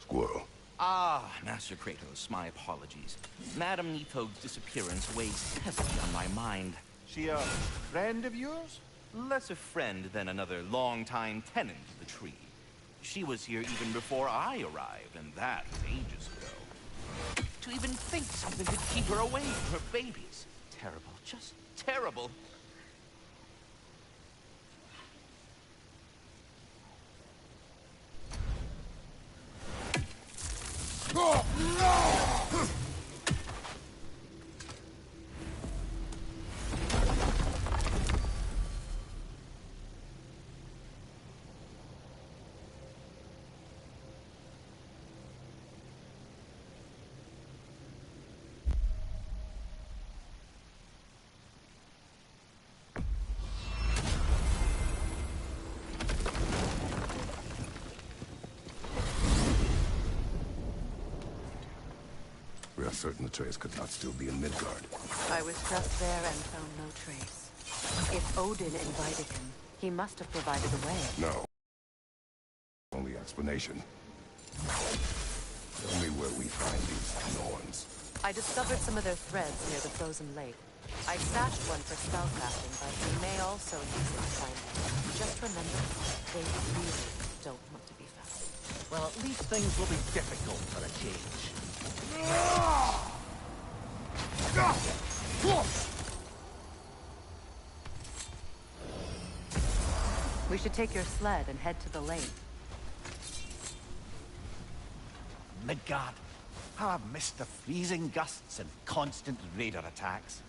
Squirrel. Ah, Master Kratos, my apologies. Madam Neathog's disappearance weighs heavily on my mind. She a friend of yours? Less a friend than another longtime tenant of the tree. She was here even before I arrived, and that was ages ago. To even think something could keep her away from her babies. Terrible, just terrible. We are certain the trace could not still be in Midgard. I was just there and found no trace. If Odin invited him, he must have provided a way. No. Only explanation. Tell me where we find these Norns. I discovered some of their threads near the frozen lake. I stashed one for spellcasting, but we may also use it to find them. Just remember, they really don't want to be found. Well, at least things will be difficult for a change. We should take your sled and head to the lake. Midgard. How I've missed the freezing gusts and constant raider attacks.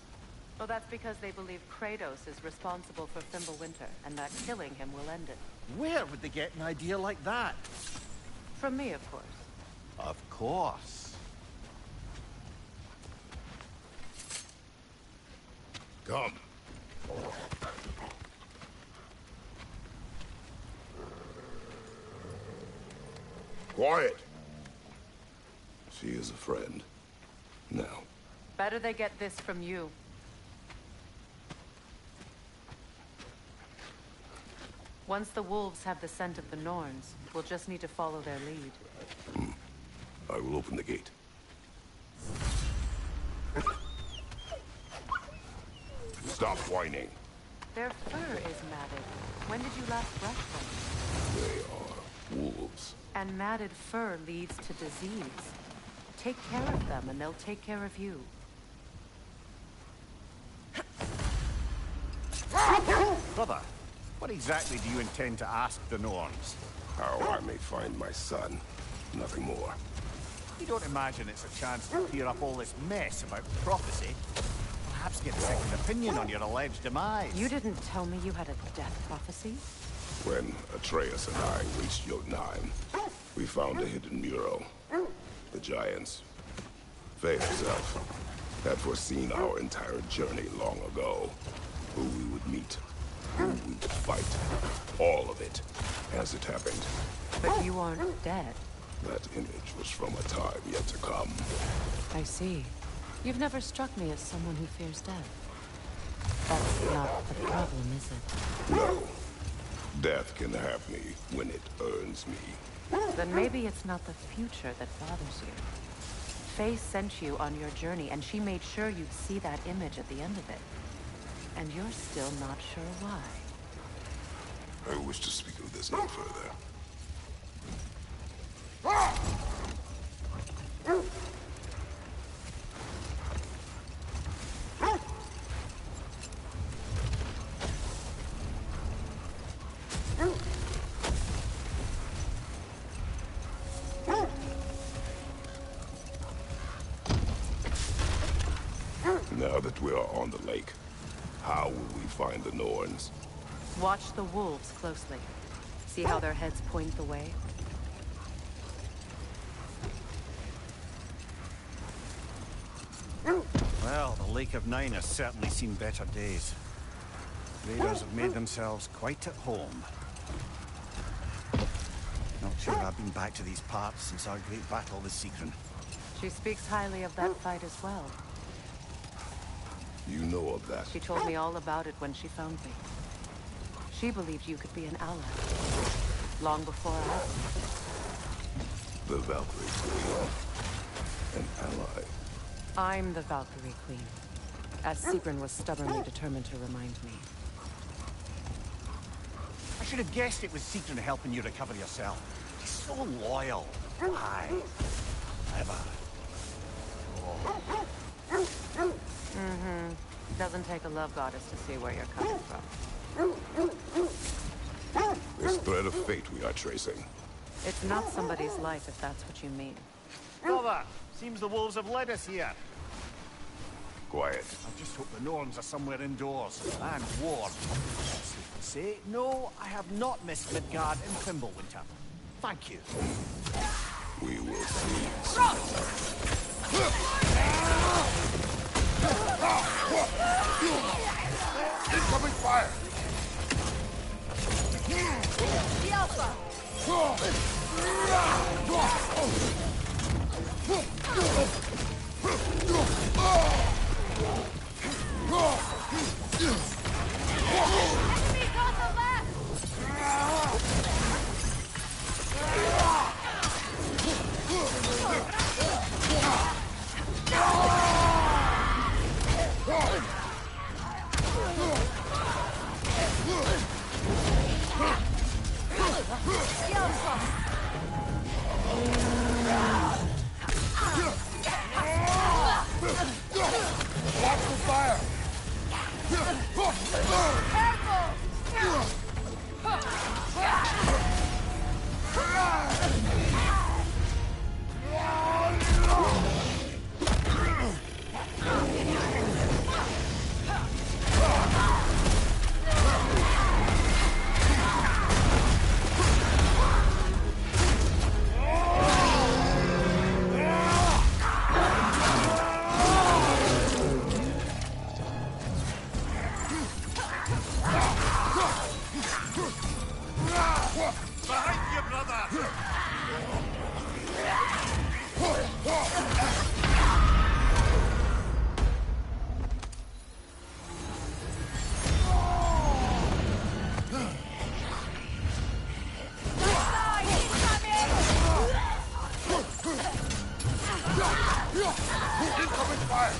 Well, that's because they believe Kratos is responsible for Fimbulwinter, and that killing him will end it. Where would they get an idea like that? From me, of course. Of course. Come. Quiet. She is a friend. Now. Better they get this from you. Once the wolves have the scent of the Norns, we'll just need to follow their lead. I will open the gate. Stop whining. Their fur is matted. When did you last brush them? They are wolves. And matted fur leads to disease. Take care of them, and they'll take care of you. Brother, what exactly do you intend to ask the Norns? How I may find my son. Nothing more. You don't imagine it's a chance to clear up all this mess about prophecy? Perhaps get a second opinion on your alleged demise. You didn't tell me you had a death prophecy? When Atreus and I reached Jotunheim, we found a hidden mural. The giants, fate herself, had foreseen our entire journey long ago. Who we would meet, who we would fight, all of it, as it happened. But you aren't dead. That image was from a time yet to come. I see. You've never struck me as someone who fears death. That's not the problem, is it? No. Death can have me when it earns me. Then maybe it's not the future that bothers you. Faye sent you on your journey, and she made sure you'd see that image at the end of it. And you're still not sure why. I wish to speak of this no further. fact we are on the lake, how will we find the Norns? Watch the wolves closely. See how their heads point the way? Well, the Lake of Nine has certainly seen better days. Raiders have made themselves quite at home. Not sure I've been back to these parts since our great battle with Sigrun. She speaks highly of that fight as well. You know of that? She told me all about it when she found me. She believed you could be an ally. Long before I... The Valkyrie Queen. An ally. I'm the Valkyrie Queen. As Sigrun was stubbornly determined to remind me. I should have guessed it was Sigrun helping you recover yourself. She's so loyal. Aye. Clever. Mm-hmm. Doesn't take a love goddess to see where you're coming from. This thread of fate we are tracing. It's not somebody's life, if that's what you mean. Brother, seems the wolves have led us here. Quiet. I just hope the Norns are somewhere indoors and warm. Safe to say, no, I have not missed Midgard in Fimbulwinter. Thank you. We will see. Incoming fire! The Alpha! Enemies on the left! Watch the fire! Behind you, brother! Incoming fire!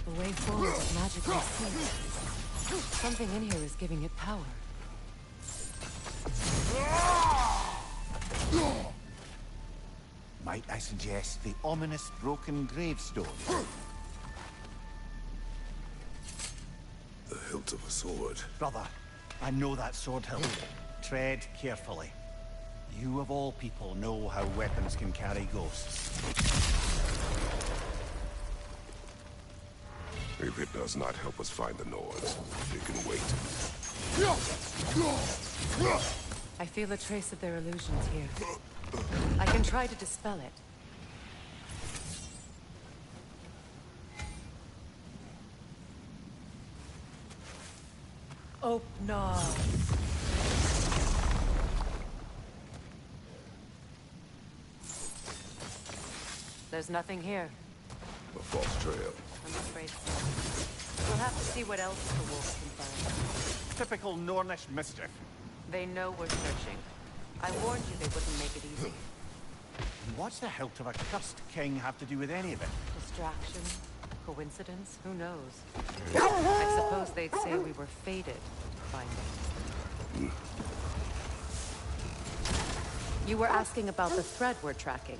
The way forward is magically sealed. Something in here is giving it power. Might I suggest the ominous broken gravestone? The hilt of a sword. Brother, I know that sword hilt. Tread carefully. You of all people know how weapons can carry ghosts. If it does not help us find the Norns, it can wait. I feel a trace of their illusions here. I can try to dispel it. Oh, no. There's nothing here. A false trail. I'm afraid so. We'll have to see what else the wolves can find. Typical Nornish mischief. They know we're searching. I warned you they wouldn't make it easy. And what's the hilt of a cursed king have to do with any of it? Distraction? Coincidence? Who knows? I suppose they'd say we were fated to find it. You were asking about the thread we're tracking.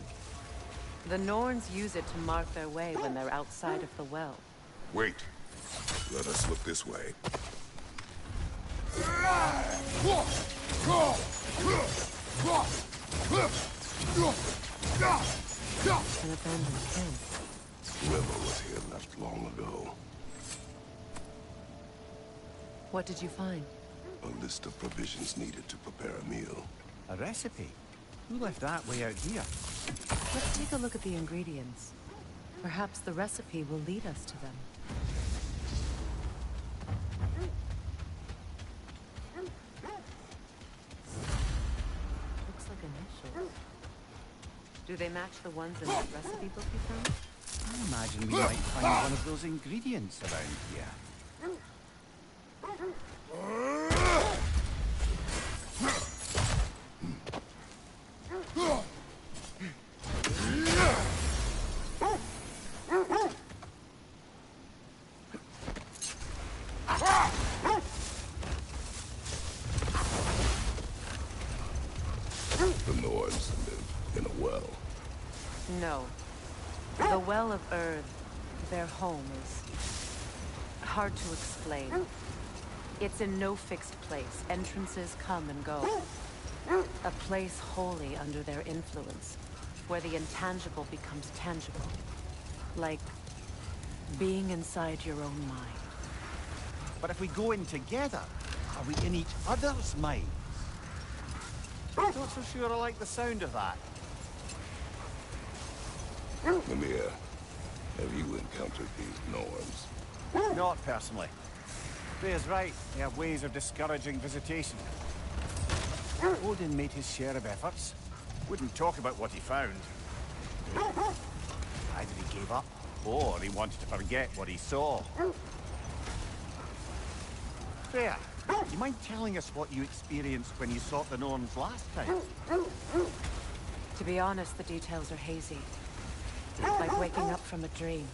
The Norns use it to mark their way when they're outside of the well. Wait. Let us look this way. An abandoned camp. Whoever was here left long ago. What did you find? A list of provisions needed to prepare a meal. A recipe? Who left that way out here? Let's take a look at the ingredients. Perhaps the recipe will lead us to them. Looks like initials. Do they match the ones in that recipe book you found? I imagine we might find one of those ingredients around here. The Norns live in a well. No. The Well of Earth, their home, is hard to explain. It's in no fixed place. Entrances come and go. A place wholly under their influence, where the intangible becomes tangible. Like being inside your own mind. But if we go in together, are we in each other's minds? Not so sure I like the sound of that. Mimir, have you encountered these Norns? Not personally. Freya's right. They have ways of discouraging visitation. Odin made his share of efforts. Wouldn't talk about what he found. Either he gave up, or he wanted to forget what he saw. Freya, you mind telling us what you experienced when you sought the Norns last time? To be honest, the details are hazy. Like waking up from a dream.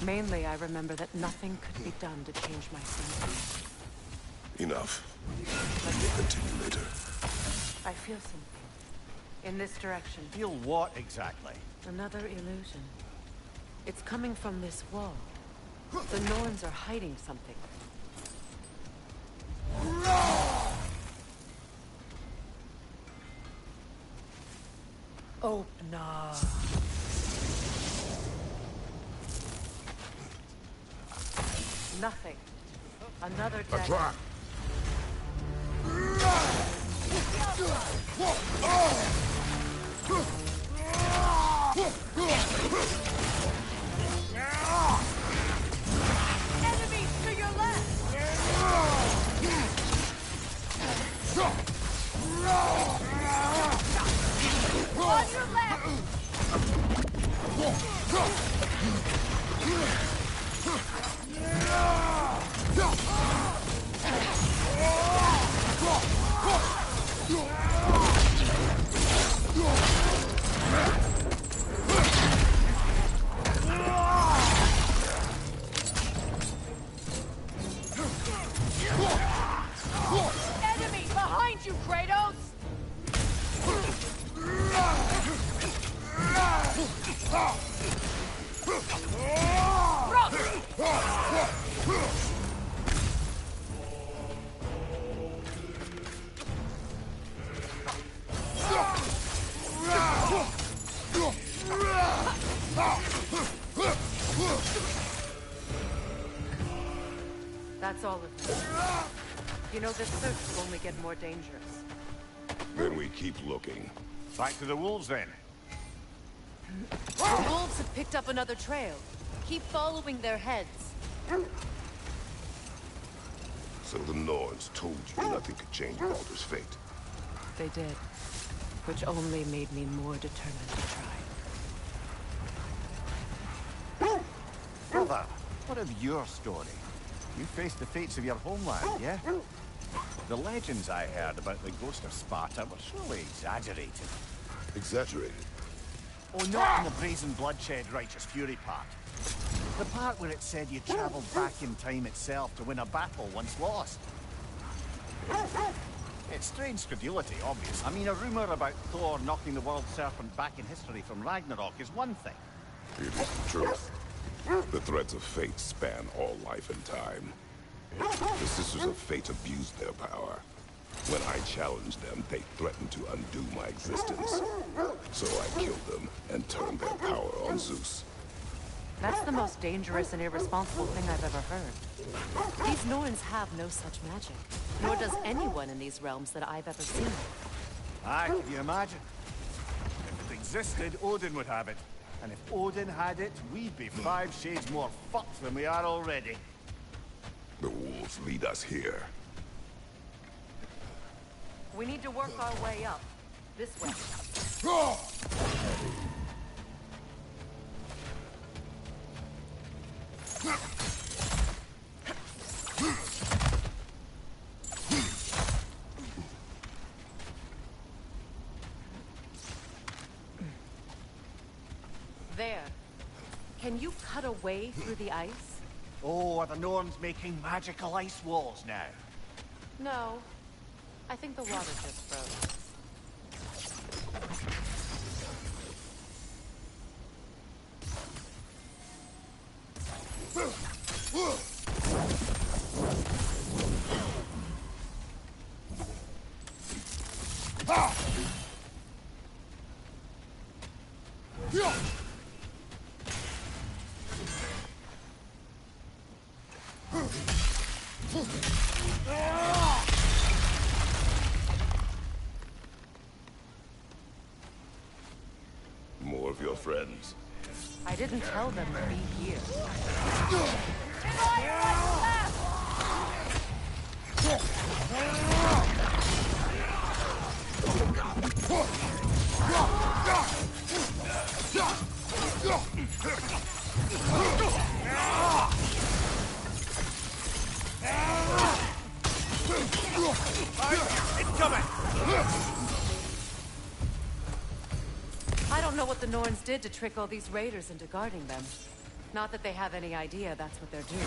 Mainly, I remember that nothing could be done to change my senses. Enough. We'll continue later. I feel something. In this direction. Feel what exactly? Another illusion. It's coming from this wall. The Norns are hiding something. Open up. Nothing. Another dead. Attack! Enemies to your left! On your left! Enemy behind you, Kratos! That's all of them. You know, this search will only get more dangerous. Then we keep looking. Back to the wolves, then. The wolves have picked up another trail. Keep following their heads. So the Norns told you nothing could change Baldur's fate. They did. Which only made me more determined to try. Brother, what of your story? You faced the fates of your homeland, yeah? The legends I heard about the ghost of Sparta were surely exaggerated. Exaggerated? Oh, not in the brazen bloodshed righteous fury part. The part where it said you travelled back in time itself to win a battle once lost. It's strange credulity, obviously. I mean, a rumor about Thor knocking the world serpent back in history from Ragnarok is one thing. It is the truth. The threads of fate span all life and time. The Sisters of Fate abused their power. When I challenged them, they threatened to undo my existence. So I killed them and turned their power on Zeus. That's the most dangerous and irresponsible thing I've ever heard. These Norns have no such magic, nor does anyone in these realms that I've ever seen. Aye, can you imagine? If it existed, Odin would have it. And if Odin had it, we'd be 5 shades more fucked than we are already. The wolves lead us here. We need to work our way up. This way. There. Can you cut a way through the ice? Oh, are the Norns making magical ice walls now? No. I think the water just froze. More of your friends. I didn't tell them to be here. It's coming! I don't know what the Norns did to trick all these raiders into guarding them. Not that they have any idea that's what they're doing.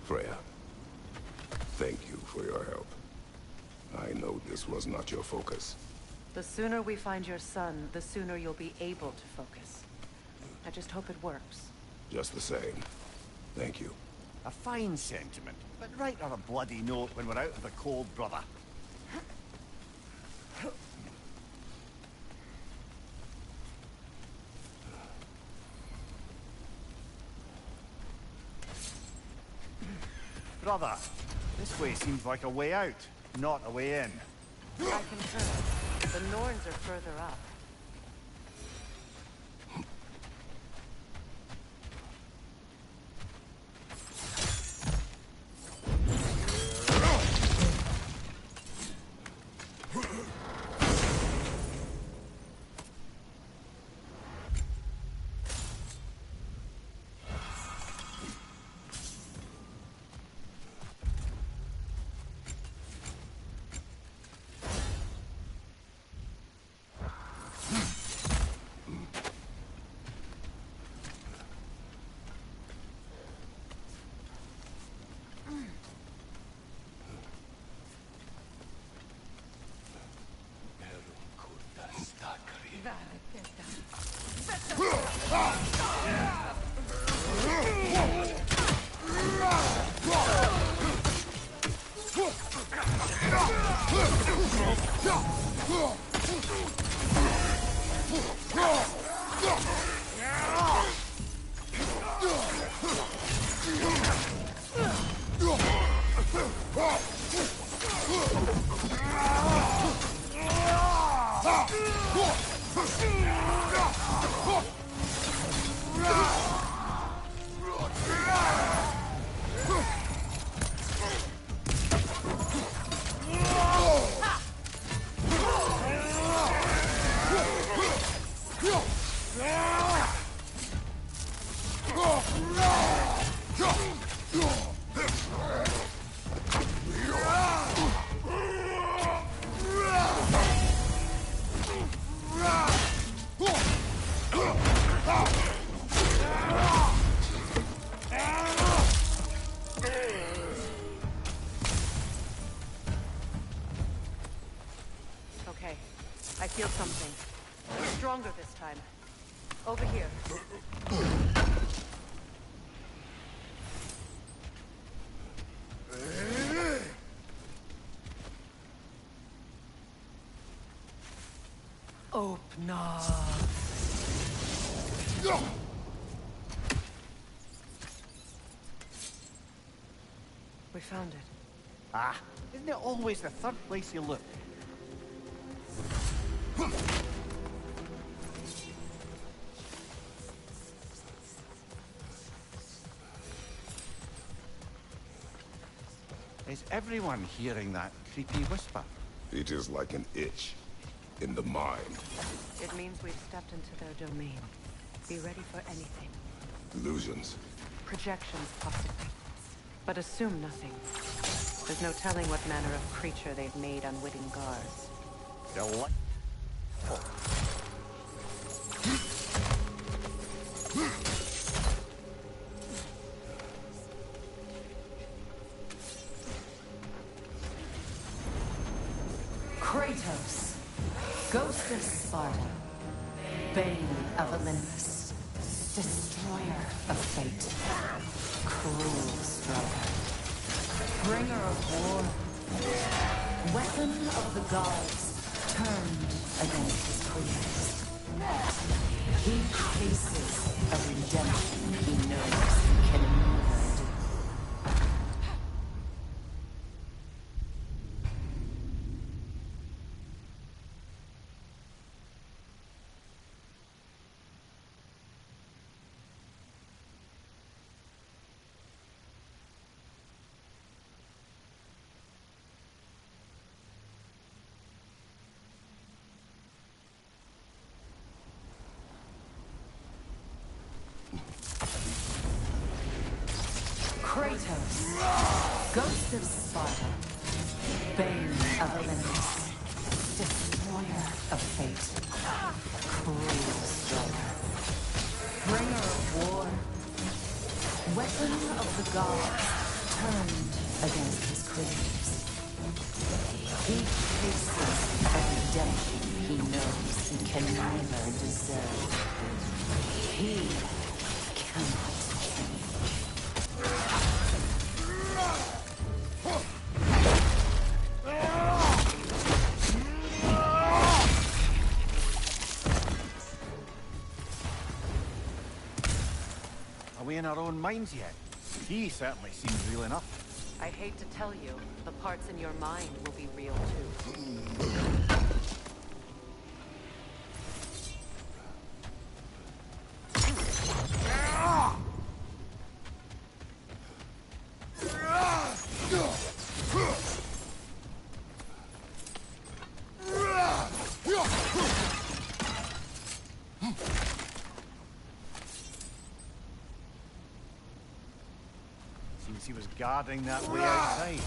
Freya, thank you for your help. I know this was not your focus. The sooner we find your son, the sooner you'll be able to focus. I just hope it works. Just the same. Thank you. A fine sentiment, but write her a bloody note when we're out of the cold, brother. Brother, this way seems like a way out, not a way in. I concur. The Norns are further up. Okay, I feel something. Stronger this time. Over here. Open up. We found it. Ah, isn't it always the third place you look? Is everyone hearing that creepy whisper? It is like an itch in the mind. It means we've stepped into their domain. Be ready for anything. Illusions. Projections, possibly. But assume nothing. There's no telling what manner of creature they've made unwitting guards. Kratos, Ghost of Sparta, Bane of Olympus, Destroyer of Fate, Cruel Striker, Bringer of War, Weapon of the Gods, turned against his creators. He chases a redemption he knows he can never do. Kratos, Ghost of Sparta, Bane of Olympus, Destroyer of Fate, Cruel Striker, Bringer of War, Weapon of the Gods, turned against his creators. He chases a redemption he knows he can never deserve. He cannot change. Are we in our own minds yet? He certainly seems real enough. I hate to tell you, the parts in your mind will be real too. Seems he was guarding that way outside.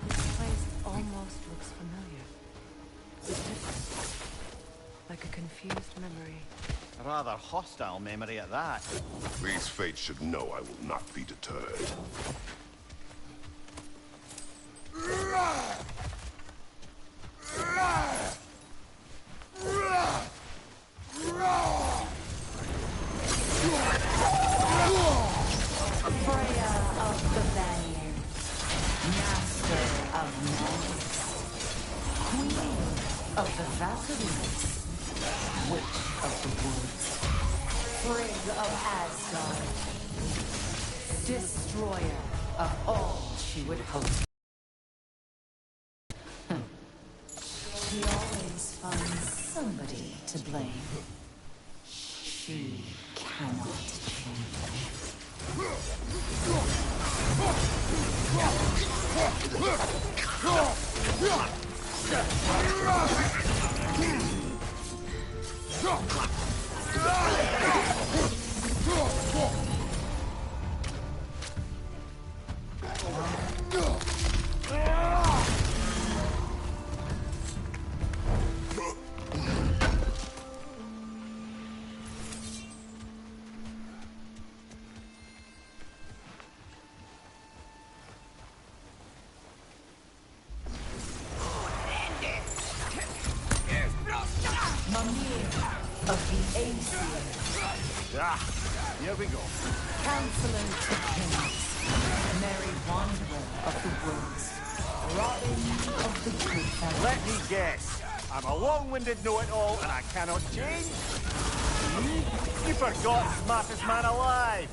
This place almost looks familiar. It's different. Like a confused memory. A rather hostile memory at that. These fates should know I will not be deterred. Freya of the Vanir, Master of Magic, Queen of the Valkyries, Witch of the Woods, Frigg of Asgard, Destroyer of all she would hope. She always finds somebody to blame. She cannot change. Here we go. Counselor to Kings, Merry Wanderer of the Woods, Robin of the Good Family. Let me guess. I'm a long-winded know-it-all and I cannot change? You forgot smartest man alive.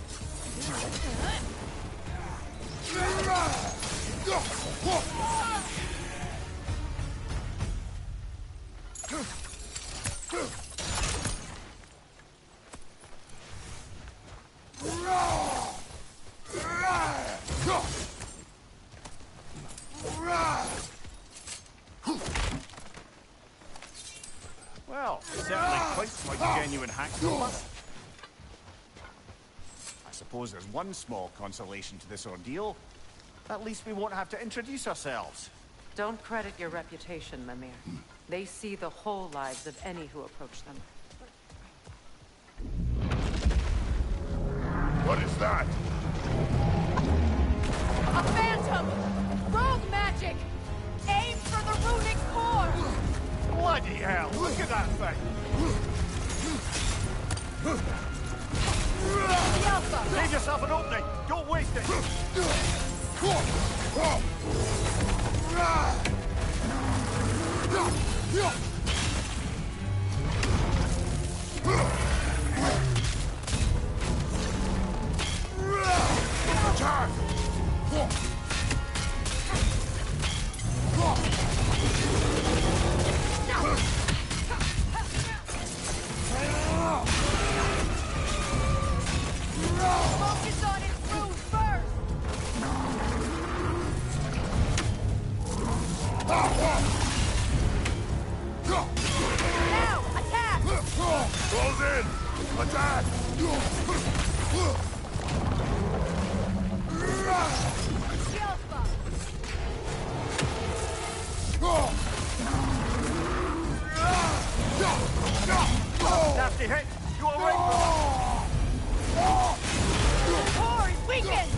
Well, certainly quite like genuine hack number. I suppose there's one small consolation to this ordeal. At least we won't have to introduce ourselves. Don't credit your reputation, Mimir. They see the whole lives of any who approach them. What is that? A phantom! Rogue magic! Aim for the runic core! Bloody hell, look at that thing! Save yourself an opening! Don't waste it! Attack! Focus on its rune first! Now, attack! Close in! Attack! Nasty hit! You alright? Core is weakened!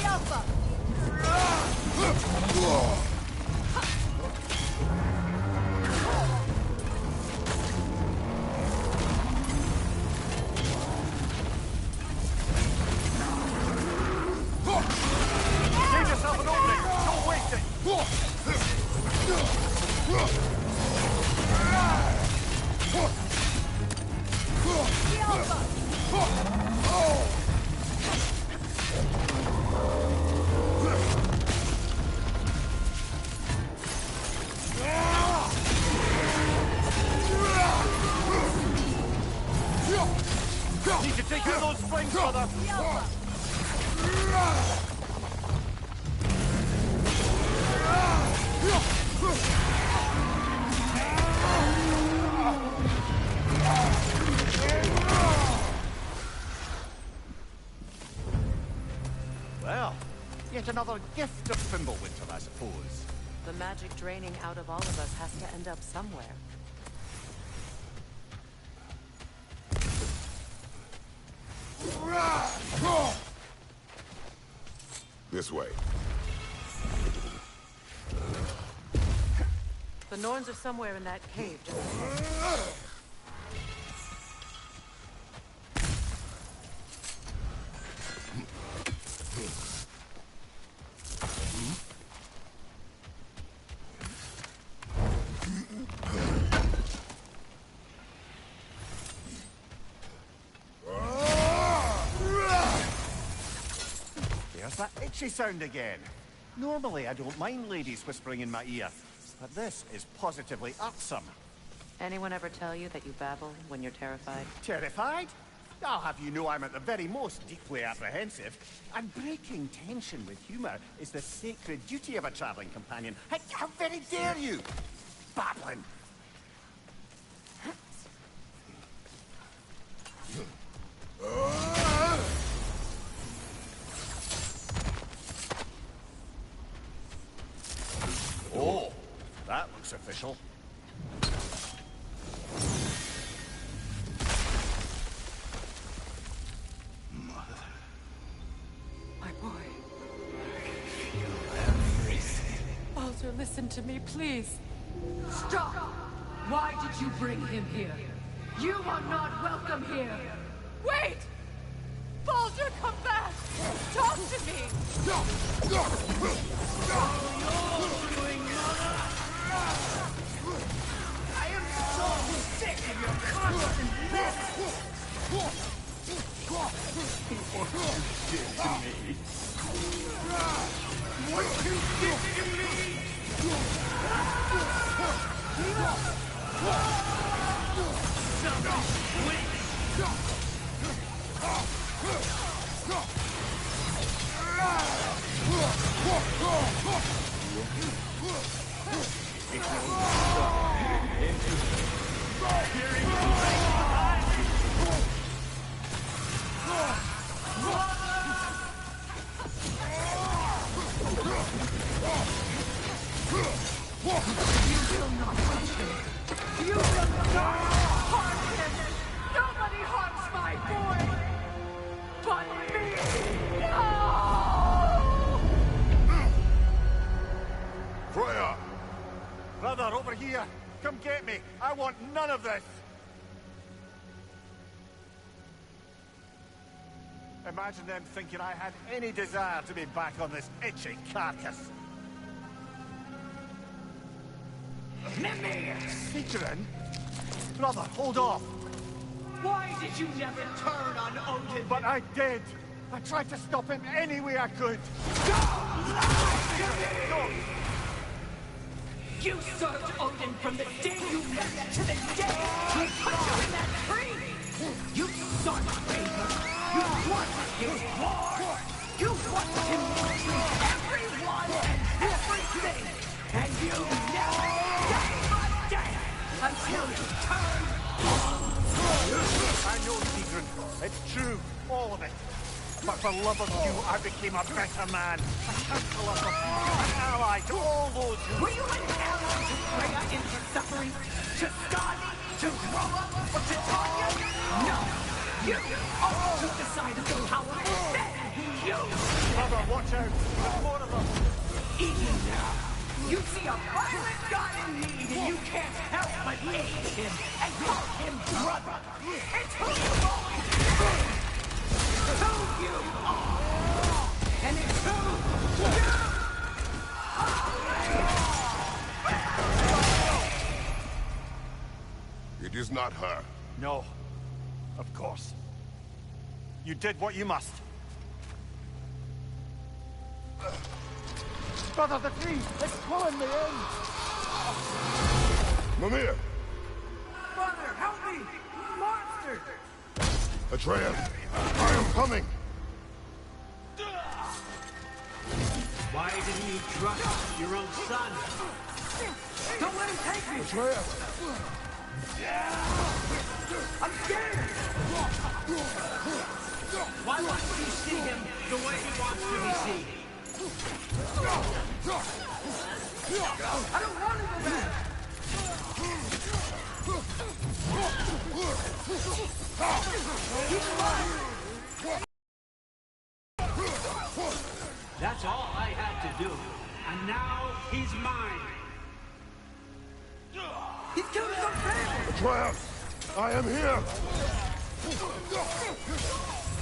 Alpha! Save yourself an opening! Don't waste it! Need to take out those flames, brother! Well, yet another gift of Fimbulwinter, I suppose. The magic draining out of all of us has to end up somewhere. This way. The Norns are somewhere in that cave just ahead. that itchy sound again? Normally, I don't mind ladies whispering in my ear, but this is positively irksome. Anyone ever tell you that you babble when you're terrified? Terrified? I'll have you know I'm at the very most deeply apprehensive. And breaking tension with humor is the sacred duty of a traveling companion. How very dare you! Babbling! Oh, that looks official. My boy. Baldur, listen to me, please. Stop! Why did you bring him here? You are not welcome here! Wait! Baldur, come back! Talk to me! I am so sick of your constant mess! What you did to me? What you did to me! You will not touch him. You will not harm him. Nobody harms my boy. But me. No! Freya! Brother, over here! Come get me! I want none of this! Imagine them thinking I had any desire to be back on this itchy carcass. Mimir! Sigrun? Brother, hold off! Why did you never turn on Odin? But I did! I tried to stop him any way I could! Don't lie to me! You served Odin from the day you left to the day he put you in that tree! You sought favor! You wanted his war! You wanted him to treat everyone and everything! And you never gave a damn until you turned I know, Sigrun. It's true. All of it. But for love of you, I became a better man. A counselor for you. An ally to all those who... Were you an ally to Freya into suffering? To Skadi? To Groa? Or to Tanya? No! You all took the side of the powerful then! You! Brother, watch out! There's more of them! Even now, you see a violent god in need and you can't help but aid him and call him brother! It's who you've always been! Who you are! And it's who you It is not her. No. Of course. You did what you must. Brother, the tree! It's pulling me in! Mimir! Brother, help me! Monster! Atreus! I am coming! Why didn't you trust your own son? Don't let him take me! Atreus! I'm scared! Why wouldn't you see him the way he wants to be seen? I don't want to go back! He's alive! That's all I had to do. And now he's mine. He's killed his own family! Atreus! I am here!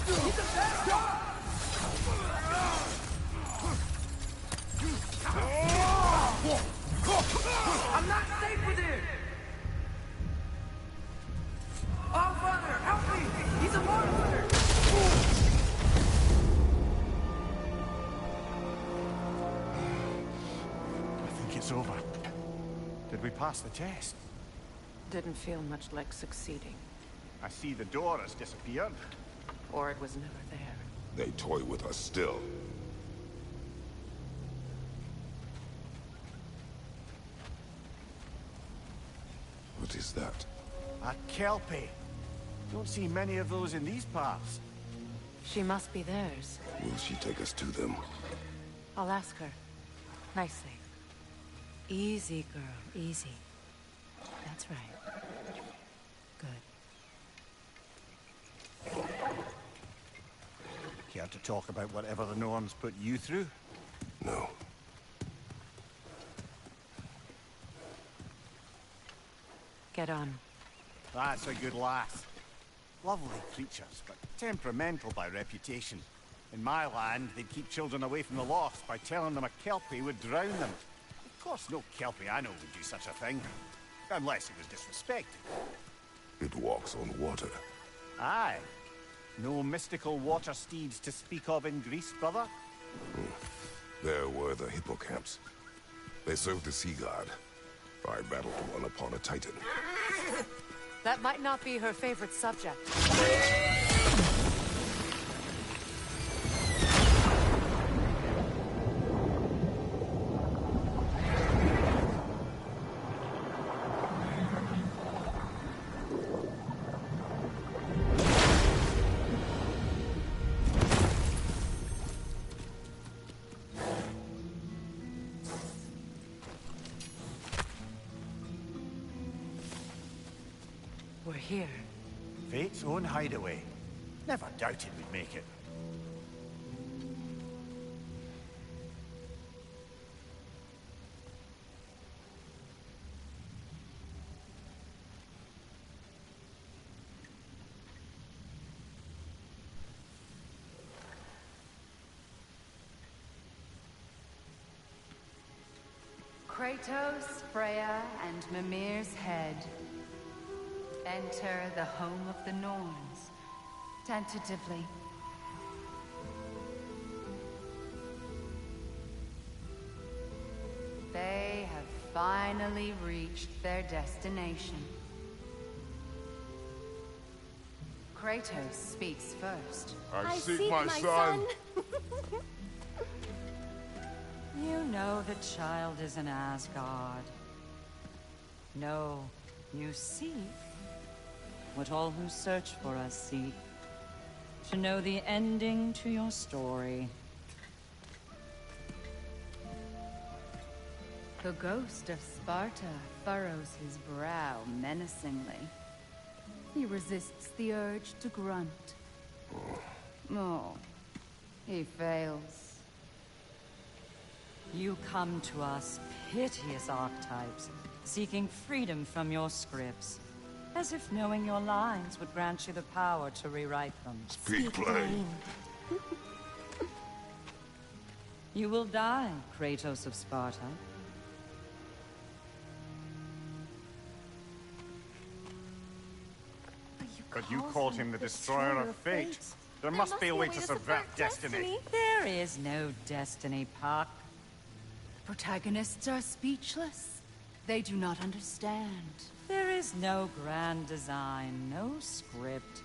He's a bad dog! I'm not safe with him! Oh, Father, help me! He's a monster! passed the test. Didn't feel much like succeeding. I see the door has disappeared. Or it was never there. They toy with us still. What is that? A kelpie. Don't see many of those in these parts. She must be theirs. Will she take us to them? I'll ask her. Nicely. Easy, girl. Easy. That's right. Good. Care to talk about whatever the norms put you through? No. Get on. That's a good lass. Lovely creatures, but temperamental by reputation. In my land, they'd keep children away from the lost by telling them a kelpie would drown them. Of course, no kelpie I know would do such a thing. Unless it was disrespected. It walks on water. Aye. No mystical water steeds to speak of in Greece, brother? There were the hippocamps. They served the sea god. I battled one upon a titan. That might not be her favorite subject. We're here. Fate's own hideaway. Never doubted we'd make it. Kratos, Freya, and Mimir's head. Enter the home of the Norns. Tentatively. They have finally reached their destination. Kratos speaks first. I seek my son. You know the child is an Asgard. No, you seek what all who search for us seek. To know the ending to your story. The ghost of Sparta furrows his brow menacingly. He resists the urge to grunt. Oh, he fails. You come to us, piteous archetypes, seeking freedom from your scripts. As if knowing your lines would grant you the power to rewrite them. Speak plain. You will die, Kratos of Sparta. But you called him the destroyer of fate. There must be a way to subvert destiny. There is no destiny, Puck. Protagonists are speechless. They do not understand. There is no grand design, no script.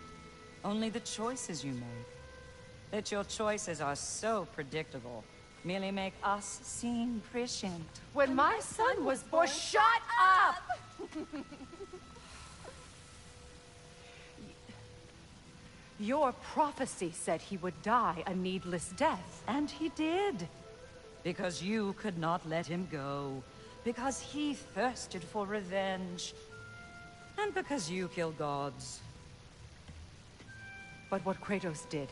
Only the choices you make. That your choices are so predictable merely make us seem prescient. When my son was born, shut up! Your prophecy said he would die a needless death. And he did. Because you could not let him go. Because he thirsted for revenge. And because you kill gods. But what Kratos did,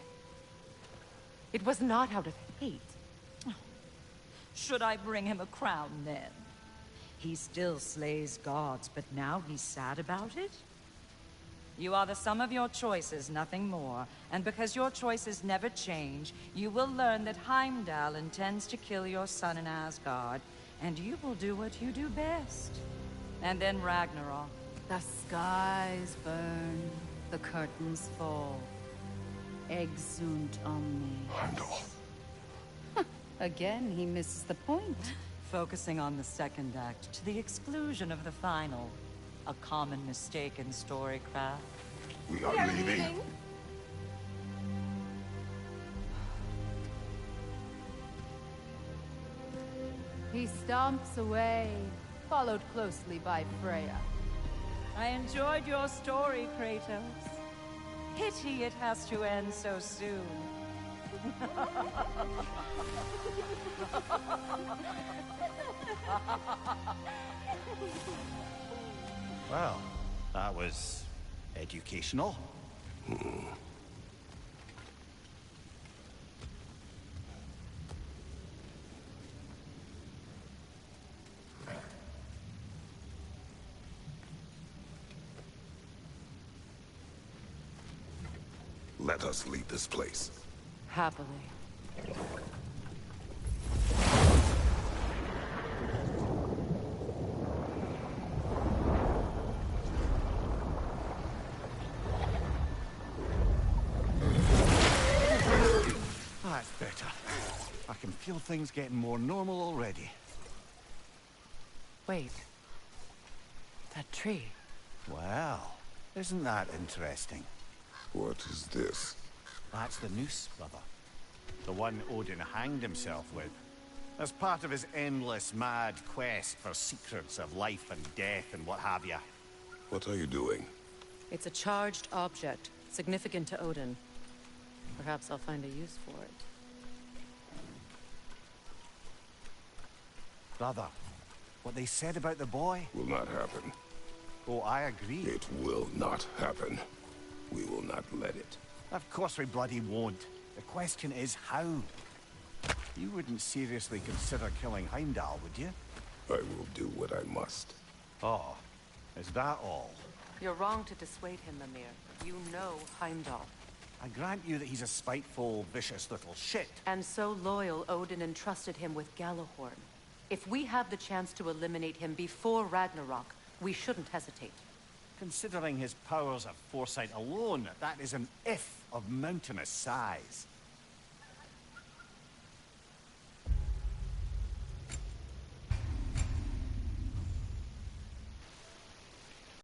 it was not out of hate. Should I bring him a crown then? He still slays gods, but now he's sad about it? You are the sum of your choices, nothing more. And because your choices never change, you will learn that Heimdall intends to kill your son in Asgard. And you will do what you do best. And then Ragnarok. The skies burn, the curtains fall. Exunt omni. Heimdall. Again, he misses the point. Focusing on the second act to the exclusion of the final. A common mistake in storycraft. We are leaving. He stomps away, followed closely by Freya. I enjoyed your story, Kratos. Pity it has to end so soon. Well, that was educational. Let us leave this place. Happily. That's better. I can feel things getting more normal already. Wait. That tree. Well, isn't that interesting? What is this? That's the noose, brother. The one Odin hanged himself with. As part of his endless, mad quest for secrets of life and death and what have you. What are you doing? It's a charged object, significant to Odin. Perhaps I'll find a use for it. Brother, what they said about the boy? Will not happen. Oh, I agree. It will not happen. We will not let it. Of course we bloody won't. The question is how. You wouldn't seriously consider killing Heimdall, would you? I will do what I must. Oh, is that all? You're wrong to dissuade him, Mimir. You know Heimdall. I grant you that he's a spiteful, vicious little shit. And so loyal, Odin entrusted him with Gjallarhorn. If we have the chance to eliminate him before Ragnarok, we shouldn't hesitate. Considering his powers of foresight alone, that is an if of mountainous size.